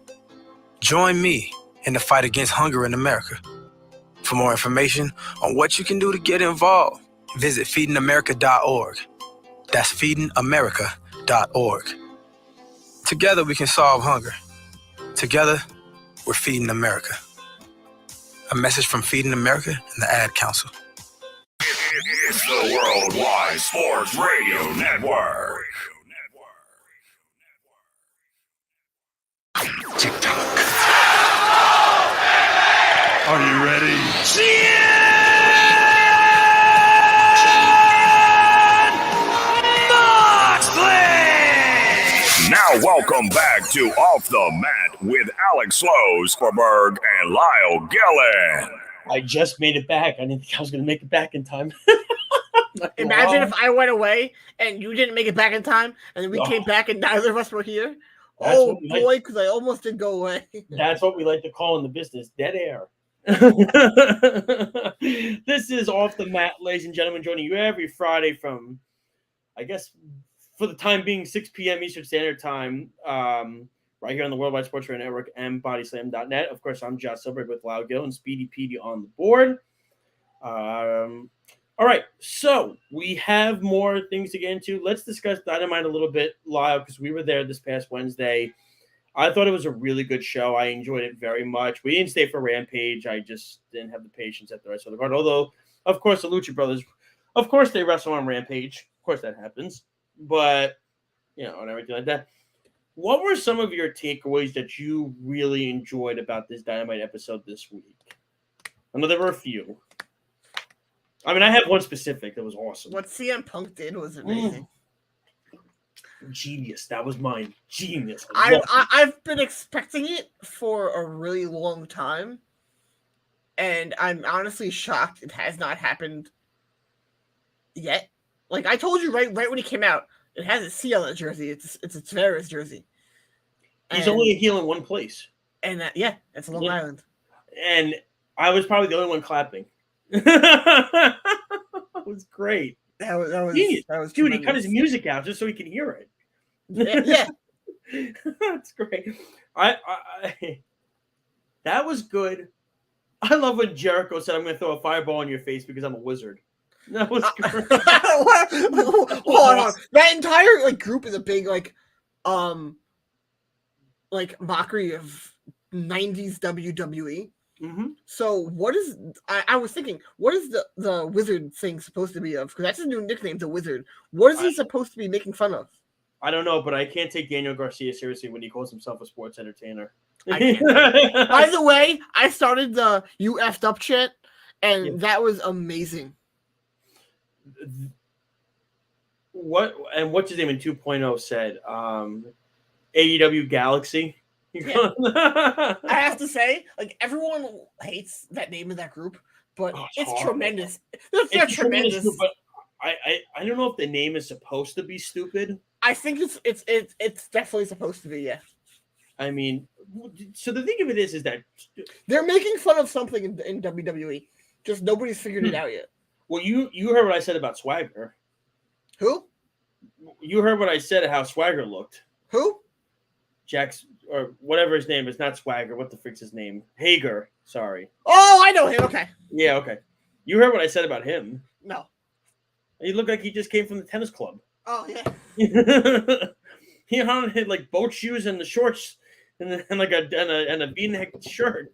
Join me in the fight against hunger in America. For more information on what you can do to get involved, visit feedingamerica.org. That's feedingamerica.org. Together we can solve hunger. Together, we're feeding America. A message from Feeding America and the Ad Council. It's the Worldwide Sports Radio Network. TikTok. Are you ready? Now welcome back to Off the Mat with Alex Slow-Sperberg and Lyle Gillen. I just made it back. I didn't think I was going to make it back in time. Imagine if I went away and you didn't make it back in time, and then we came back and neither of us were here. That's oh what we boy, because I almost did go away. That's what we like to call in the business dead air. This is Off the Mat, ladies and gentlemen, joining you every Friday from, I guess, for the time being, 6 p.m. Eastern Standard Time, right here on the Worldwide Sports Radio Network and bodyslam.net. Of course, I'm Josh Silberg with Lyle Gill and Speedy Petey on the board. All right, so we have more things to get into. Let's discuss Dynamite a little bit, Lyle, because we were there this past Wednesday. I thought it was a really good show. I enjoyed it very much. We didn't stay for Rampage. I just didn't have the patience at the rest of the card. Although, of course, the Lucha Brothers, of course, they wrestle on Rampage. Of course, that happens. But, you know, and everything like that. What were some of your takeaways that you really enjoyed about this Dynamite episode this week? I know there were a few. I mean, I have one specific that was awesome. What CM Punk did was amazing. Genius. That was mine. Genius. I've been expecting it for a really long time, and I'm honestly shocked it has not happened yet. Like I told you right when he came out, it has a C on the jersey. It's a Tavares jersey. He's only a heel in one place. And it's Long Island. And I was probably the only one clapping. That was great. That was genius. Dude, tremendous. He cut his music out just so he could hear it. Yeah. That's great. I that was good. I love when Jericho said, "I'm going to throw a fireball in your face because I'm a wizard." That was great. Hold on. That entire group is a big mockery of 90s WWE. Mm-hmm. So what is I was thinking, what is the wizard thing supposed to be of? Because that's his new nickname, the Wizard. What is he supposed to be making fun of? I don't know, but I can't take Daniel Garcia seriously when he calls himself a sports entertainer. By the way, I started the "You effed up" chant, and that was amazing. What's his name in 2.0 said? AEW Galaxy. Yeah. I have to say, everyone hates that name of that group, but it's horrible. Tremendous. It's tremendous. Group, but I don't know if the name is supposed to be stupid. I think it's definitely supposed to be, yeah. I mean, so the thing of it is that they're making fun of something in WWE. Just nobody's figured it out yet. Well, you heard what I said about Swagger. Who? You heard what I said how Swagger looked. Who? Jack's or whatever his name is, not Swagger. What the frick's his name? Hager. Sorry. Oh, I know him. Okay. Yeah, okay. You heard what I said about him. No. He looked like he just came from the tennis club. Oh yeah. He had like boat shoes and the shorts and like a V-neck shirt.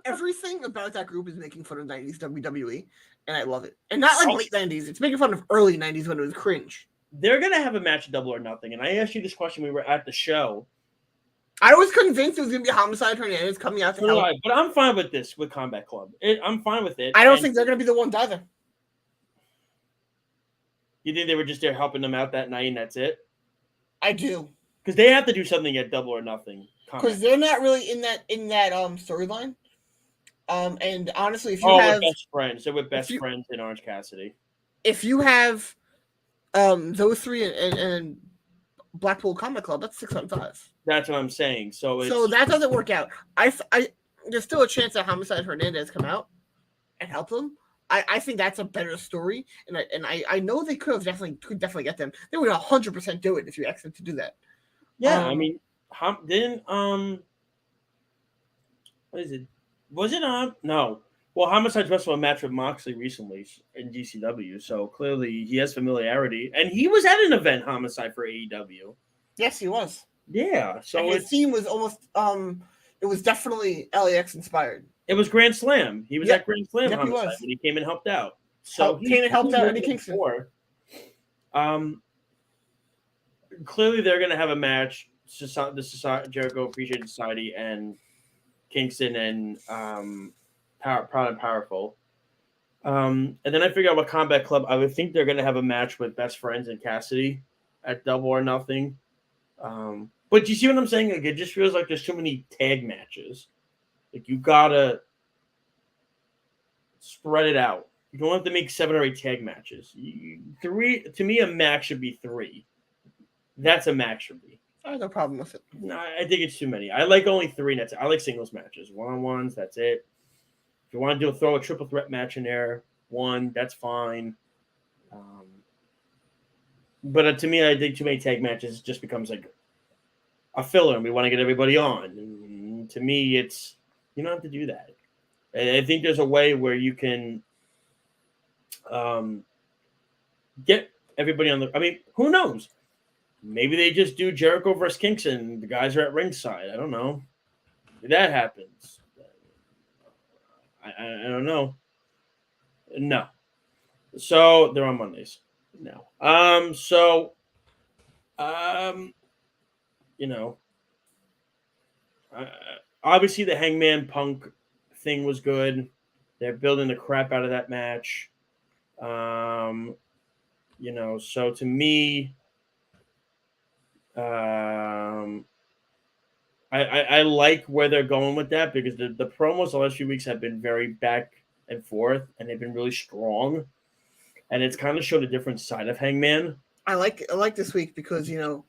Everything about that group is making fun of 90s WWE, and I love it. And not like late 90s. It's making fun of early 90s when it was cringe. They're gonna have a match of Double or Nothing, and I asked you this question. We were at the show. I was convinced it was gonna be Homicide Hernandez coming out to help. But I'm fine with this with Combat Club. I'm fine with it. I don't think they're gonna be the ones either. You think they were just there helping them out that night, and that's it? I do, because they have to do something at Double or Nothing. Because they're not really in that storyline. And honestly, if you we're have best friends, so we're best friends in Orange Cassidy. If you have those three and Blackpool Combat Club, that's 6-on-5. That's what I'm saying. So that doesn't work out. I there's still a chance that Homicide Hernandez come out and help them. I think that's a better story, and I know they could definitely get them. They would 100% do it if you asked them to do that. Yeah, I mean, didn't what is it? Was it no? Well, Homicide wrestled a match with Moxley recently in GCW, so clearly he has familiarity, and he was at an event, Homicide, for AEW. Yes, he was. Yeah, so his team was almost it was definitely LAX inspired. It was Grand Slam. He was at Grand Slam Yep, Homicide when he came and helped out. So he came and helped out Eddie Kingston. Clearly they're going to have a match. Jericho Appreciation Society and Kingston and Proud and Powerful. And then I figure out what Combat Club. I would think they're going to have a match with Best Friends and Cassidy at Double or Nothing. But you see what I'm saying? Like, it just feels like there's too many tag matches. Like, you gotta spread it out. You don't have to make 7 or 8 tag matches. 3 to me, a match should be 3. That's a match for me. I have no problem with it. No, I think it's too many. I like only 3. That's it. I like singles matches, 1-on-1s. That's it. If you want to throw a triple threat match in there, 1, that's fine. But to me, I think too many tag matches just becomes like a filler, and we want to get everybody on. And to me, it's you don't have to do that. And I think there's a way where you can get everybody on the. I mean, who knows? Maybe they just do Jericho versus Kingston. The guys are at ringside. I don't know. If that happens. I don't know. No. So they're on Mondays. No. You know. Obviously, the Hangman Punk thing was good. They're building the crap out of that match. You know, so to me, I like where they're going with that because the promos the last few weeks have been very back and forth, and they've been really strong. And it's kind of showed a different side of Hangman. I like this week because, you know,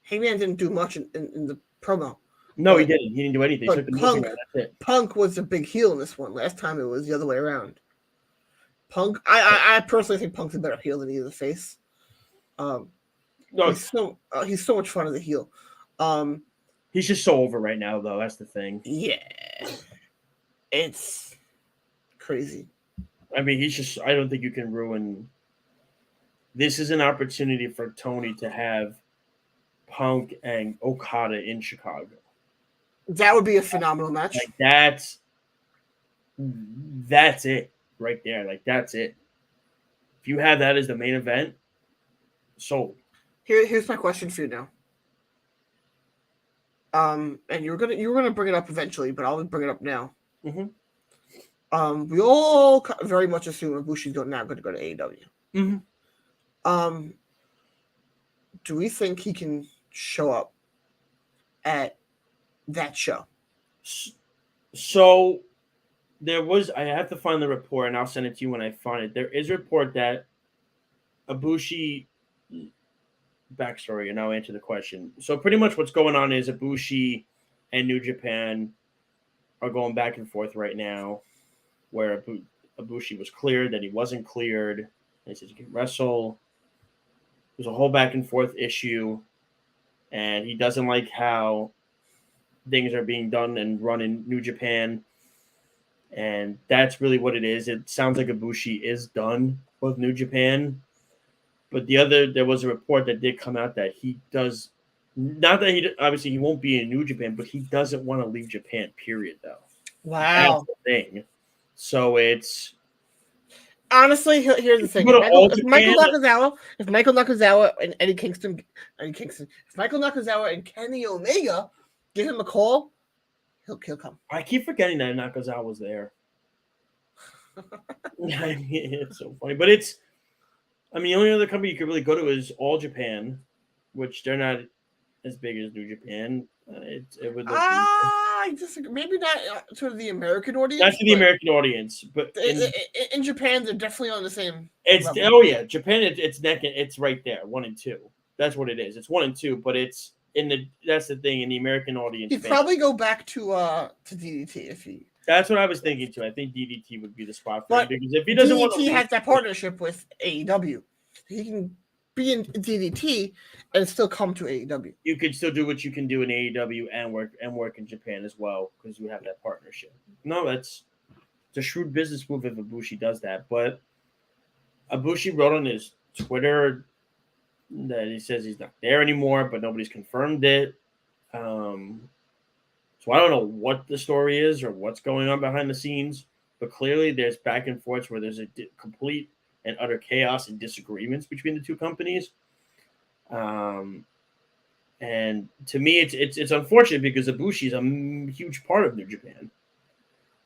Hangman didn't do much in the promo. No, he didn't. He didn't do anything. But Punk was a big heel in this one. Last time it was the other way around. Punk, I personally think Punk's a better heel than either face. No, he's so much fun as a heel. He's just so over right now, though. That's the thing. Yeah, it's crazy. I mean, he's just. I don't think you can ruin. This is an opportunity for Tony to have Punk and Okada in Chicago. That would be a phenomenal match. Like that's it right there. Like that's it. If you have that as the main event, sold. Here's my question for you now. And you were gonna bring it up eventually, but I'll bring it up now. Mm-hmm. We all very much assume Ibushi's now going to go to AEW. Mm-hmm. Do we think he can show up at that show? So there was. I have to find the report, and I'll send it to you when I find it. There is a report that Ibushi backstory, and I'll answer the question. So pretty much what's going on is Ibushi and New Japan are going back and forth right now, where Ibushi was cleared, then he wasn't cleared. He says he can wrestle. There's a whole back and forth issue. and he doesn't like how things are being done and run in New Japan. And that's really what it is. It sounds like Ibushi is done with New Japan. But there was a report that did come out that he does, not that obviously he won't be in New Japan, but he doesn't want to leave Japan, period, though. Wow. That's the thing. So it's. Honestly, here's the thing: if Michael Nakazawa and if Michael Nakazawa and Kenny Omega give him a call, he'll come. I keep forgetting that Nakazawa was there. I mean, it's so funny, but the only other company you could really go to is All Japan, which they're not as big as New Japan. It would. I disagree. Maybe not to the American audience. Not to the American audience, but in Japan, they're definitely on the same. Level. Oh yeah, Japan. It's neck. It's right there, 1 and 2. That's what it is. It's 1 and 2, but it's that's the thing in the American audience. He'd probably go back to DDT if he. That's what I was thinking too. I think DDT would be the spot for him because if he doesn't want to, DDT has that partnership with AEW. He can be in DDT and still come to AEW. You could still do what you can do in AEW and work in Japan as well because you have that partnership. No, it's a shrewd business move if Ibushi does that. But Ibushi wrote on his Twitter that he says he's not there anymore, but nobody's confirmed it. So I don't know what the story is or what's going on behind the scenes, but clearly there's back and forth where there's a complete and utter chaos and disagreements between the two companies. And to me, it's unfortunate because Ibushi is a huge part of New Japan,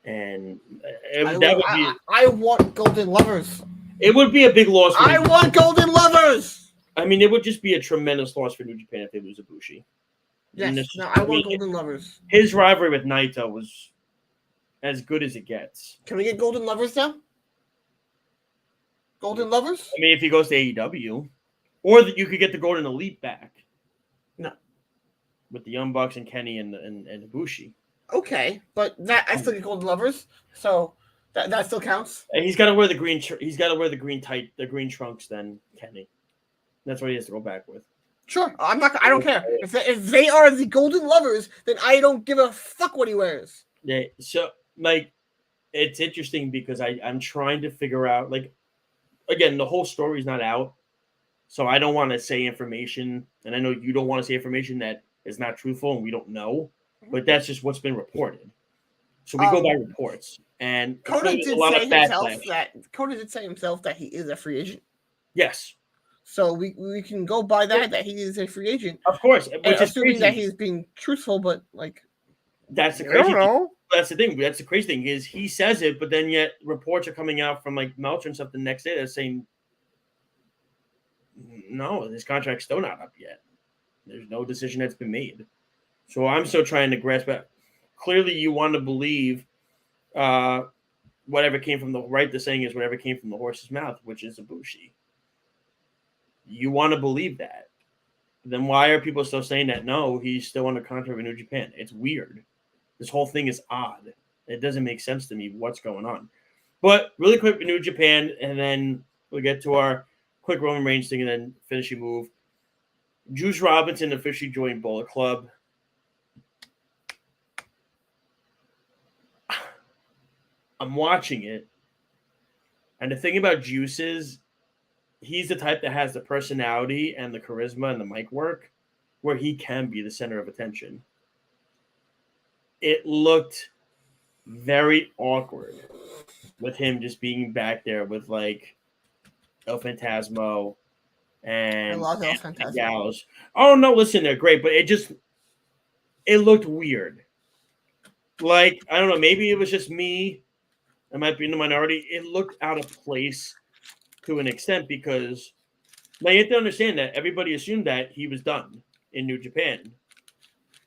and I want Golden Lovers. It would be a big loss. I want Golden Lovers. I mean, it would just be a tremendous loss for New Japan if they lose Ibushi. Yes, I want Golden Lovers. His rivalry with Naito was as good as it gets. Can we get Golden Lovers now? Golden Lovers? I mean, if he goes to AEW, or you could get the Golden Elite back. No, with the Young Bucks and Kenny and Ibushi. Okay, but that I still get Golden Lovers, so that still counts. And he's got to wear the green. He's got to wear the green trunks. Then Kenny, that's what he has to go back with. Sure, I don't care if they are the Golden Lovers. Then I don't give a fuck what he wears. Yeah, so it's interesting because I'm trying to figure out again, the whole story's not out, so I don't want to say information, and I know you don't want to say information that is not truthful and we don't know, but that's just what's been reported. So we go by reports, and Kota did say himself that he is a free agent. Yes. So we can go by that he is a free agent. Of course, which is assuming that he's being truthful, but that's the crazy thing. That's the thing. That's the crazy thing is he says it, but then yet reports are coming out from Meltzer and stuff the next day that's saying no, his contract's still not up yet. There's no decision that's been made. So I'm still trying to grasp that. Clearly, you want to believe whatever came from the saying is whatever came from the horse's mouth, which is Ibushi. You want to believe that. Then why are people still saying that? No, he's still under contract with New Japan. It's weird. This whole thing is odd. It doesn't make sense to me what's going on. But really quick with New Japan, and then we'll get to our quick Roman Reigns thing and then finishing move. Juice Robinson officially joined Bullet Club. I'm watching it. And the thing about Juice is he's the type that has the personality and the charisma and the mic work where he can be the center of attention. It looked very awkward with him just being back there with El Phantasmo and I love El Phantasmo. Gals. Oh no, listen, they're great, but it looked weird. I don't know, maybe it was just me. I might be in the minority. It looked out of place to an extent because now you have to understand that everybody assumed that he was done in New Japan.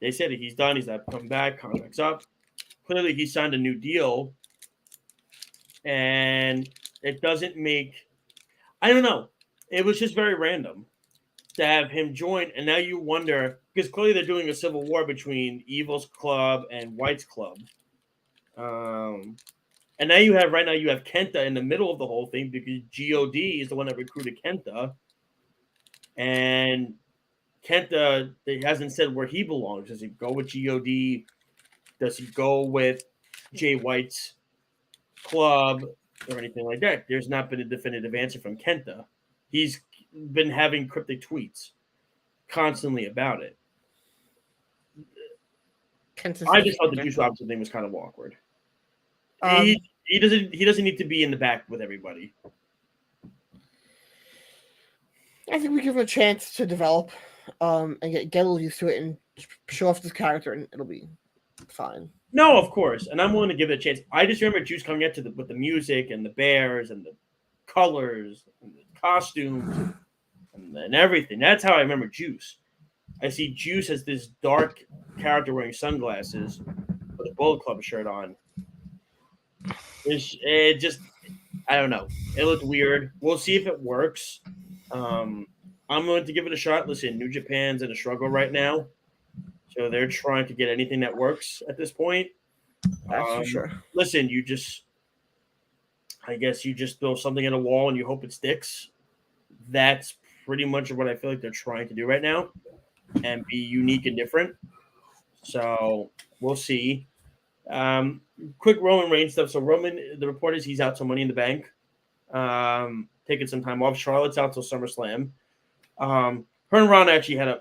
They said that he's done. He's not coming back. Contract's up. Clearly, he signed a new deal, and it doesn't make. I don't know. It was just very random to have him join, and now you wonder because clearly they're doing a civil war between Evil's club and White's club. And now you have Kenta in the middle of the whole thing because God is the one that recruited Kenta, and Kenta, he hasn't said where he belongs. Does he go with God? Does he go with Jay White's club or anything like that? There's not been a definitive answer from Kenta. He's been having cryptic tweets constantly about it. I just thought the Juice Robinson thing was kind of awkward. He doesn't need to be in the back with everybody. I think we give him a chance to develop and get a little used to it and show off this character, and it'll be fine. No, of course, and I'm willing to give it a chance. I just remember Juice coming out with the music and the bears and the colors and the costumes and everything. That's how I remember Juice. I see Juice as this dark character wearing sunglasses with a Bullet Club shirt on. It just, I don't know. It looked weird. We'll see if it works. I'm going to give it a shot. Listen, New Japan's in a struggle right now, so they're trying to get anything that works at this point. That's for sure. Listen, I guess you just throw something at a wall and you hope it sticks. That's pretty much what I feel like they're trying to do right now, and be unique and different. So we'll see. Quick Roman Reigns stuff. So Roman, the report is he's out to Money in the Bank, taking some time off. Charlotte's out till SummerSlam. Her and Ron actually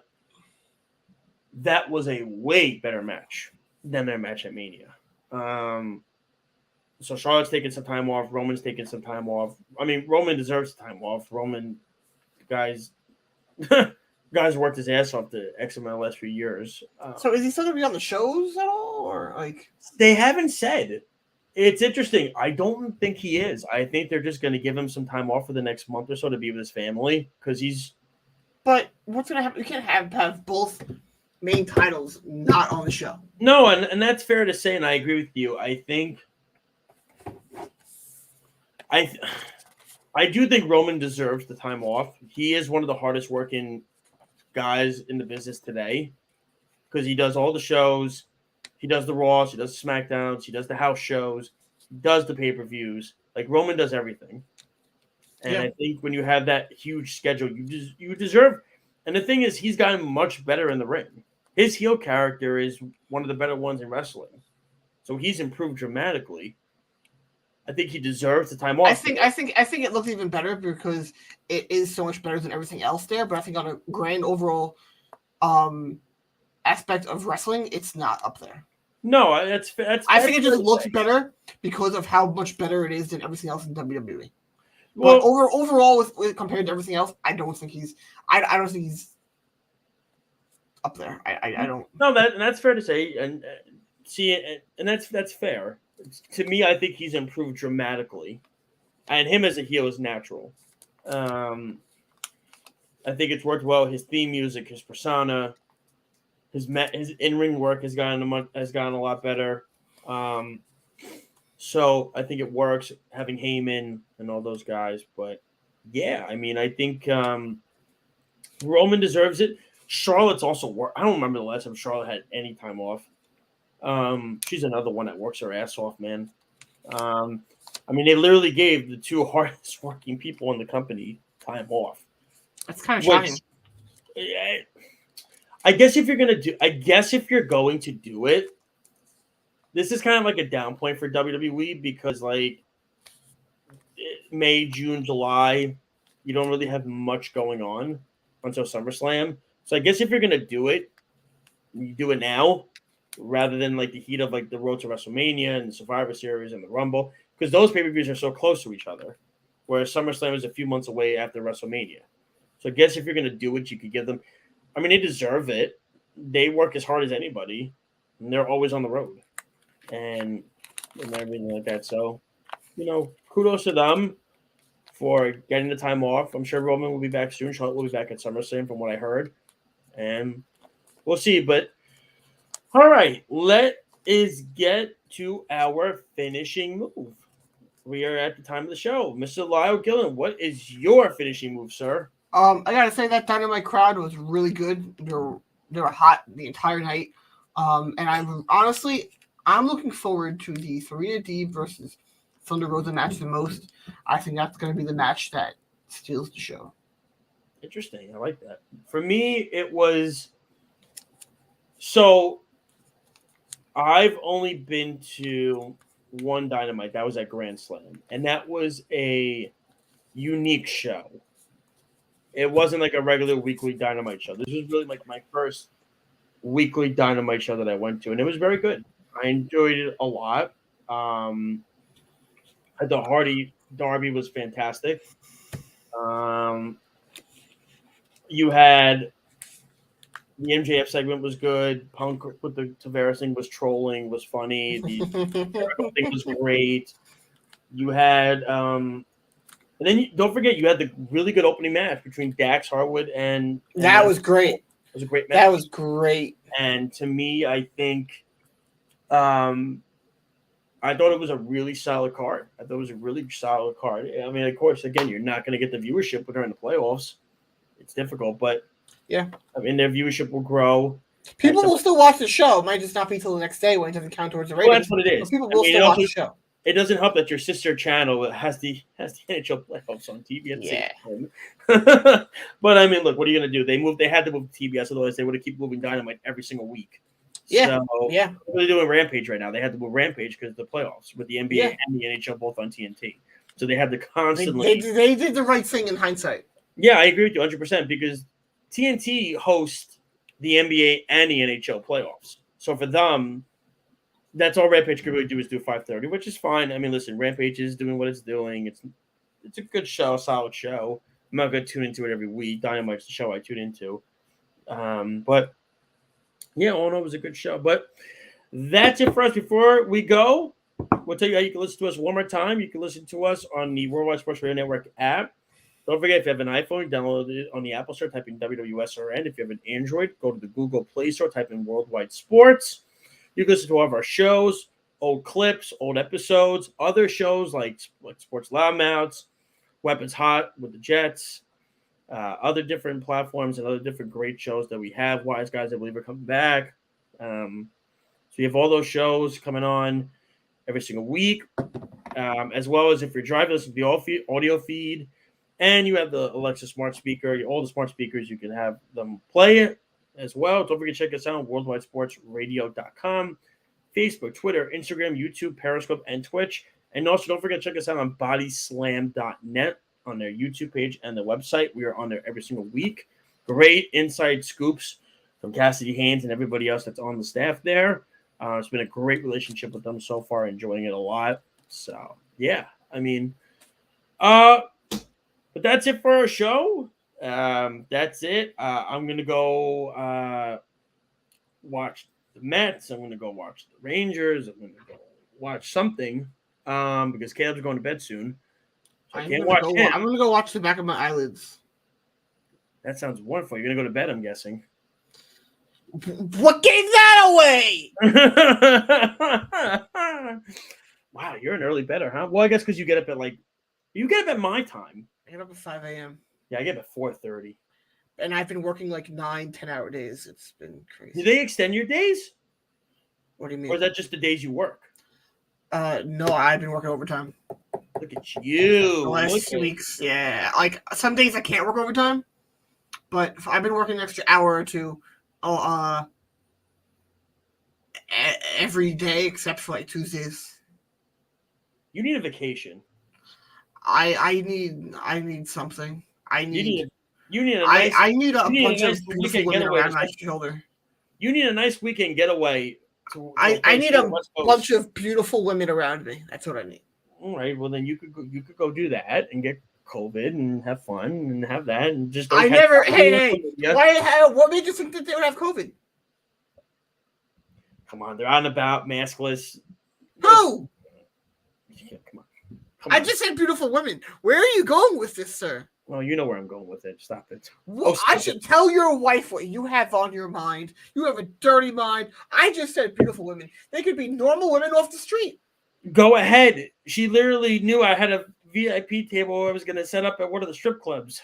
that was a way better match than their match at Mania. So Charlotte's taking some time off. Roman's taking some time off. I mean, Roman deserves time off. Roman, guys worked his ass off the X amount of the last few years. So is he still going to be on the shows at all? Or like they haven't said. It's interesting. I don't think he is. I think they're just going to give him some time off for the next month or so to be with his family because he's. But what's going to happen? You can't have both main titles not on the show. No, and that's fair to say, and I agree with you. I think. I do think Roman deserves the time off. He is one of the hardest working guys in the business today because he does all the shows. He does the Raws, he does the SmackDowns, he does the house shows, he does the pay-per-views. Like Roman does everything. And I think when you have that huge schedule, you deserve. And the thing is, he's gotten much better in the ring. His heel character is one of the better ones in wrestling, so he's improved dramatically. I think he deserves the time off. I think it looks even better because it is so much better than everything else there. But I think on a grand overall aspect of wrestling, it's not up there. No, that's I think it just looks better because of how much better it is than everything else in WWE. Well, but overall, with compared to everything else, I don't think he's. I don't think he's up there. I don't. No, that's fair to say, and that's fair. To me, I think he's improved dramatically, and him as a heel is natural. I think it's worked well. His theme music, his persona, his in-ring work has gotten a lot better. So I think it works having Heyman and all those guys. But yeah, I mean, I think Roman deserves it. Charlotte's also worked. I don't remember the last time Charlotte had any time off. She's another one that works her ass off, man. I mean, they literally gave the two hardest working people in the company time off. That's kind of shocking. I guess if you're going to do it, this is kind of like a down point for WWE because like May, June, July, you don't really have much going on until SummerSlam. So I guess if you're gonna do it, you do it now rather than like the heat of like the road to WrestleMania and the Survivor Series and the Rumble, because those pay-per-views are so close to each other, whereas SummerSlam is a few months away after WrestleMania. So I guess if you're going to do it, you could give them – I mean, they deserve it. They work as hard as anybody, and they're always on the road and everything like that. So, kudos to them for getting the time off. I'm sure Roman will be back soon. Charlotte will be back at SummerSlam from what I heard. And we'll see, but – all right, let us get to our finishing move. We are at the time of the show. Mr. Lyle Gillen, what is your finishing move, sir? I gotta say that Dynamite crowd was really good. They were hot the entire night. And I'm looking forward to the Serena Deeb versus Thunder Rosa match the most. I think that's gonna be the match that steals the show. Interesting. I like that. For me, it was so. I've only been to one Dynamite. That was at Grand Slam, and that was a unique show. It wasn't like a regular weekly Dynamite show. This was really like my first weekly Dynamite show that I went to, and it was very good. I enjoyed it a lot. The Hardy Darby was fantastic. You had the MJF segment was good. Punk with the Tavares thing was trolling, was funny. The Jericho thing was great. You had, and then don't forget, you had the really good opening match between Dax Harwood and that was great. It was a great match. That was great. And to me, I think, I thought it was a really solid card. I thought it was a really solid card. I mean, of course, again, you're not going to get the viewership during the playoffs. It's difficult, but yeah, I mean, their viewership will grow. People will still watch the show. It might just not be till the next day when it doesn't count towards the ratings. Well, that's what it is. But people will still watch the show. It doesn't help that your sister channel has the NHL playoffs on TV at the same time. But I mean, look, what are you going to do? They had to move to TBS, otherwise they would have keep moving Dynamite every single week. Yeah, so, yeah. What are they doing Rampage right now? They had to move Rampage because of the playoffs with the NBA and the NHL both on TNT. So they had to constantly. They did the right thing in hindsight. Yeah, I agree with you 100% because TNT hosts the NBA and the NHL playoffs. So for them, that's all Rampage could really do is do 5:30, which is fine. I mean, listen, Rampage is doing what it's doing. It's a good show, a solid show. I'm not going to tune into it every week. Dynamite's the show I tune into. But yeah, all in all, it was a good show. But that's it for us. Before we go, we'll tell you how you can listen to us one more time. You can listen to us on the Worldwide Sports Radio Network app. Don't forget, if you have an iPhone, download it on the Apple Store, type in WWSRN. If you have an Android, go to the Google Play Store, type in Worldwide Sports. You can listen to all of our shows, old clips, old episodes, other shows like Sports Loudmouths, Weapons Hot with the Jets, other different platforms and other different great shows that we have. Wise Guys, I believe, are coming back. So you have all those shows coming on every single week, as well as if you're driving, listen to the audio feed. And you have the Alexa smart speaker. All the smart speakers, you can have them play it as well. Don't forget to check us out on worldwidesportsradio.com, Facebook, Twitter, Instagram, YouTube, Periscope, and Twitch. And also don't forget to check us out on bodyslam.net on their YouTube page and the website. We are on there every single week. Great inside scoops from Cassidy Haynes and everybody else that's on the staff there. It's been a great relationship with them so far, enjoying it a lot. So, yeah, I mean, but that's it for our show. That's it. I'm going to go watch the Mets. I'm going to go watch the Rangers. I'm going to go watch something because Caleb's going to bed soon. So I can't watch him. I'm going to go watch the back of my eyelids. That sounds wonderful. You're going to go to bed, I'm guessing. What gave that away? Wow, you're an early bedder, huh? Well, I guess because you get up at my time. I get up at 5 a.m. Yeah, I get up at 4:30. And I've been working like 9-10-hour days. It's been crazy. Do they extend your days? What do you mean? Or is that just the days you work? No, I've been working overtime. Look at you. The last 2 weeks, yeah. Like, some days I can't work overtime, but I've been working an extra hour or two every day except for, like, Tuesdays. You need a vacation. I need something. You need a nice, I need a bunch of weekend women getaway around my shoulder. You need a nice weekend getaway. I need a bunch of beautiful women around me. That's what I need. All right. Well, then you could go do that and get COVID and have fun and have that and just. What made you think that they would have COVID? Come on, they're out and about, maskless. Who? Yeah, come on. I just said beautiful women. Where are you going with this, sir? Well, you know where I'm going with it. Stop it. Well, I should tell your wife what you have on your mind. You have a dirty mind. I just said beautiful women. They could be normal women off the street. Go ahead. She literally knew I had a VIP table I was going to set up at one of the strip clubs.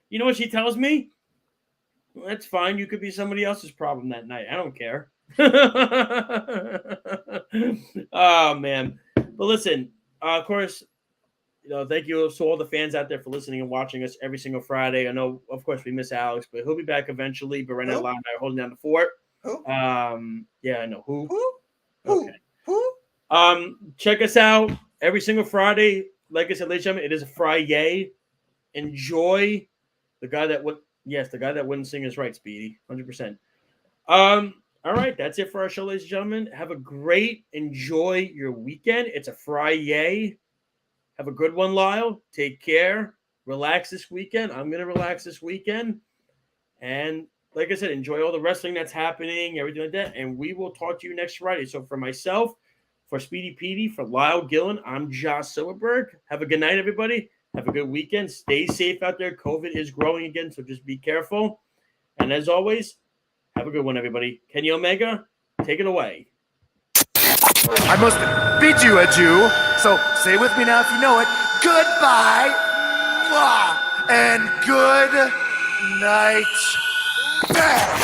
You know what she tells me? Well, that's fine. You could be somebody else's problem that night. I don't care. Oh, man. But listen, of course, thank you to all the fans out there for listening and watching us every single Friday. I know, of course, we miss Alex, but he'll be back eventually. But right now, Lyle and I are holding down the fort. Who? Yeah, I know. Who? Who? Okay. Who? Check us out every single Friday. Like I said, ladies and gentlemen, it is a Friday. Enjoy. The guy that wouldn't sing is right, Speedy. 100%. All right, that's it for our show, ladies and gentlemen. Have a great, enjoy your weekend. It's a Friday. Have a good one, Lyle. Take care. Relax this weekend. I'm going to relax this weekend. And like I said, enjoy all the wrestling that's happening, everything like that. And we will talk to you next Friday. So for myself, for Speedy Petey, for Lyle Gillen, I'm Josh Silverberg. Have a good night, everybody. Have a good weekend. Stay safe out there. COVID is growing again, so just be careful. And as always, have a good one, everybody. Kenny Omega, take it away. I must bid you adieu. So say with me now if you know it. Goodbye. Mwah, and good night.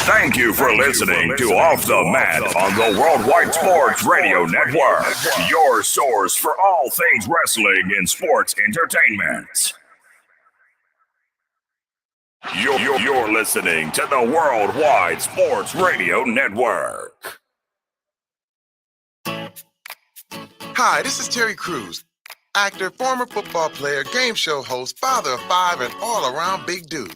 Thank you for listening to Off the Mat on the Worldwide Sports Radio Network, your source for all things wrestling and sports entertainment. You're listening to the Worldwide Sports Radio Network. Hi, this is Terry Crews, actor, former football player, game show host, father of 5, and all-around big dude.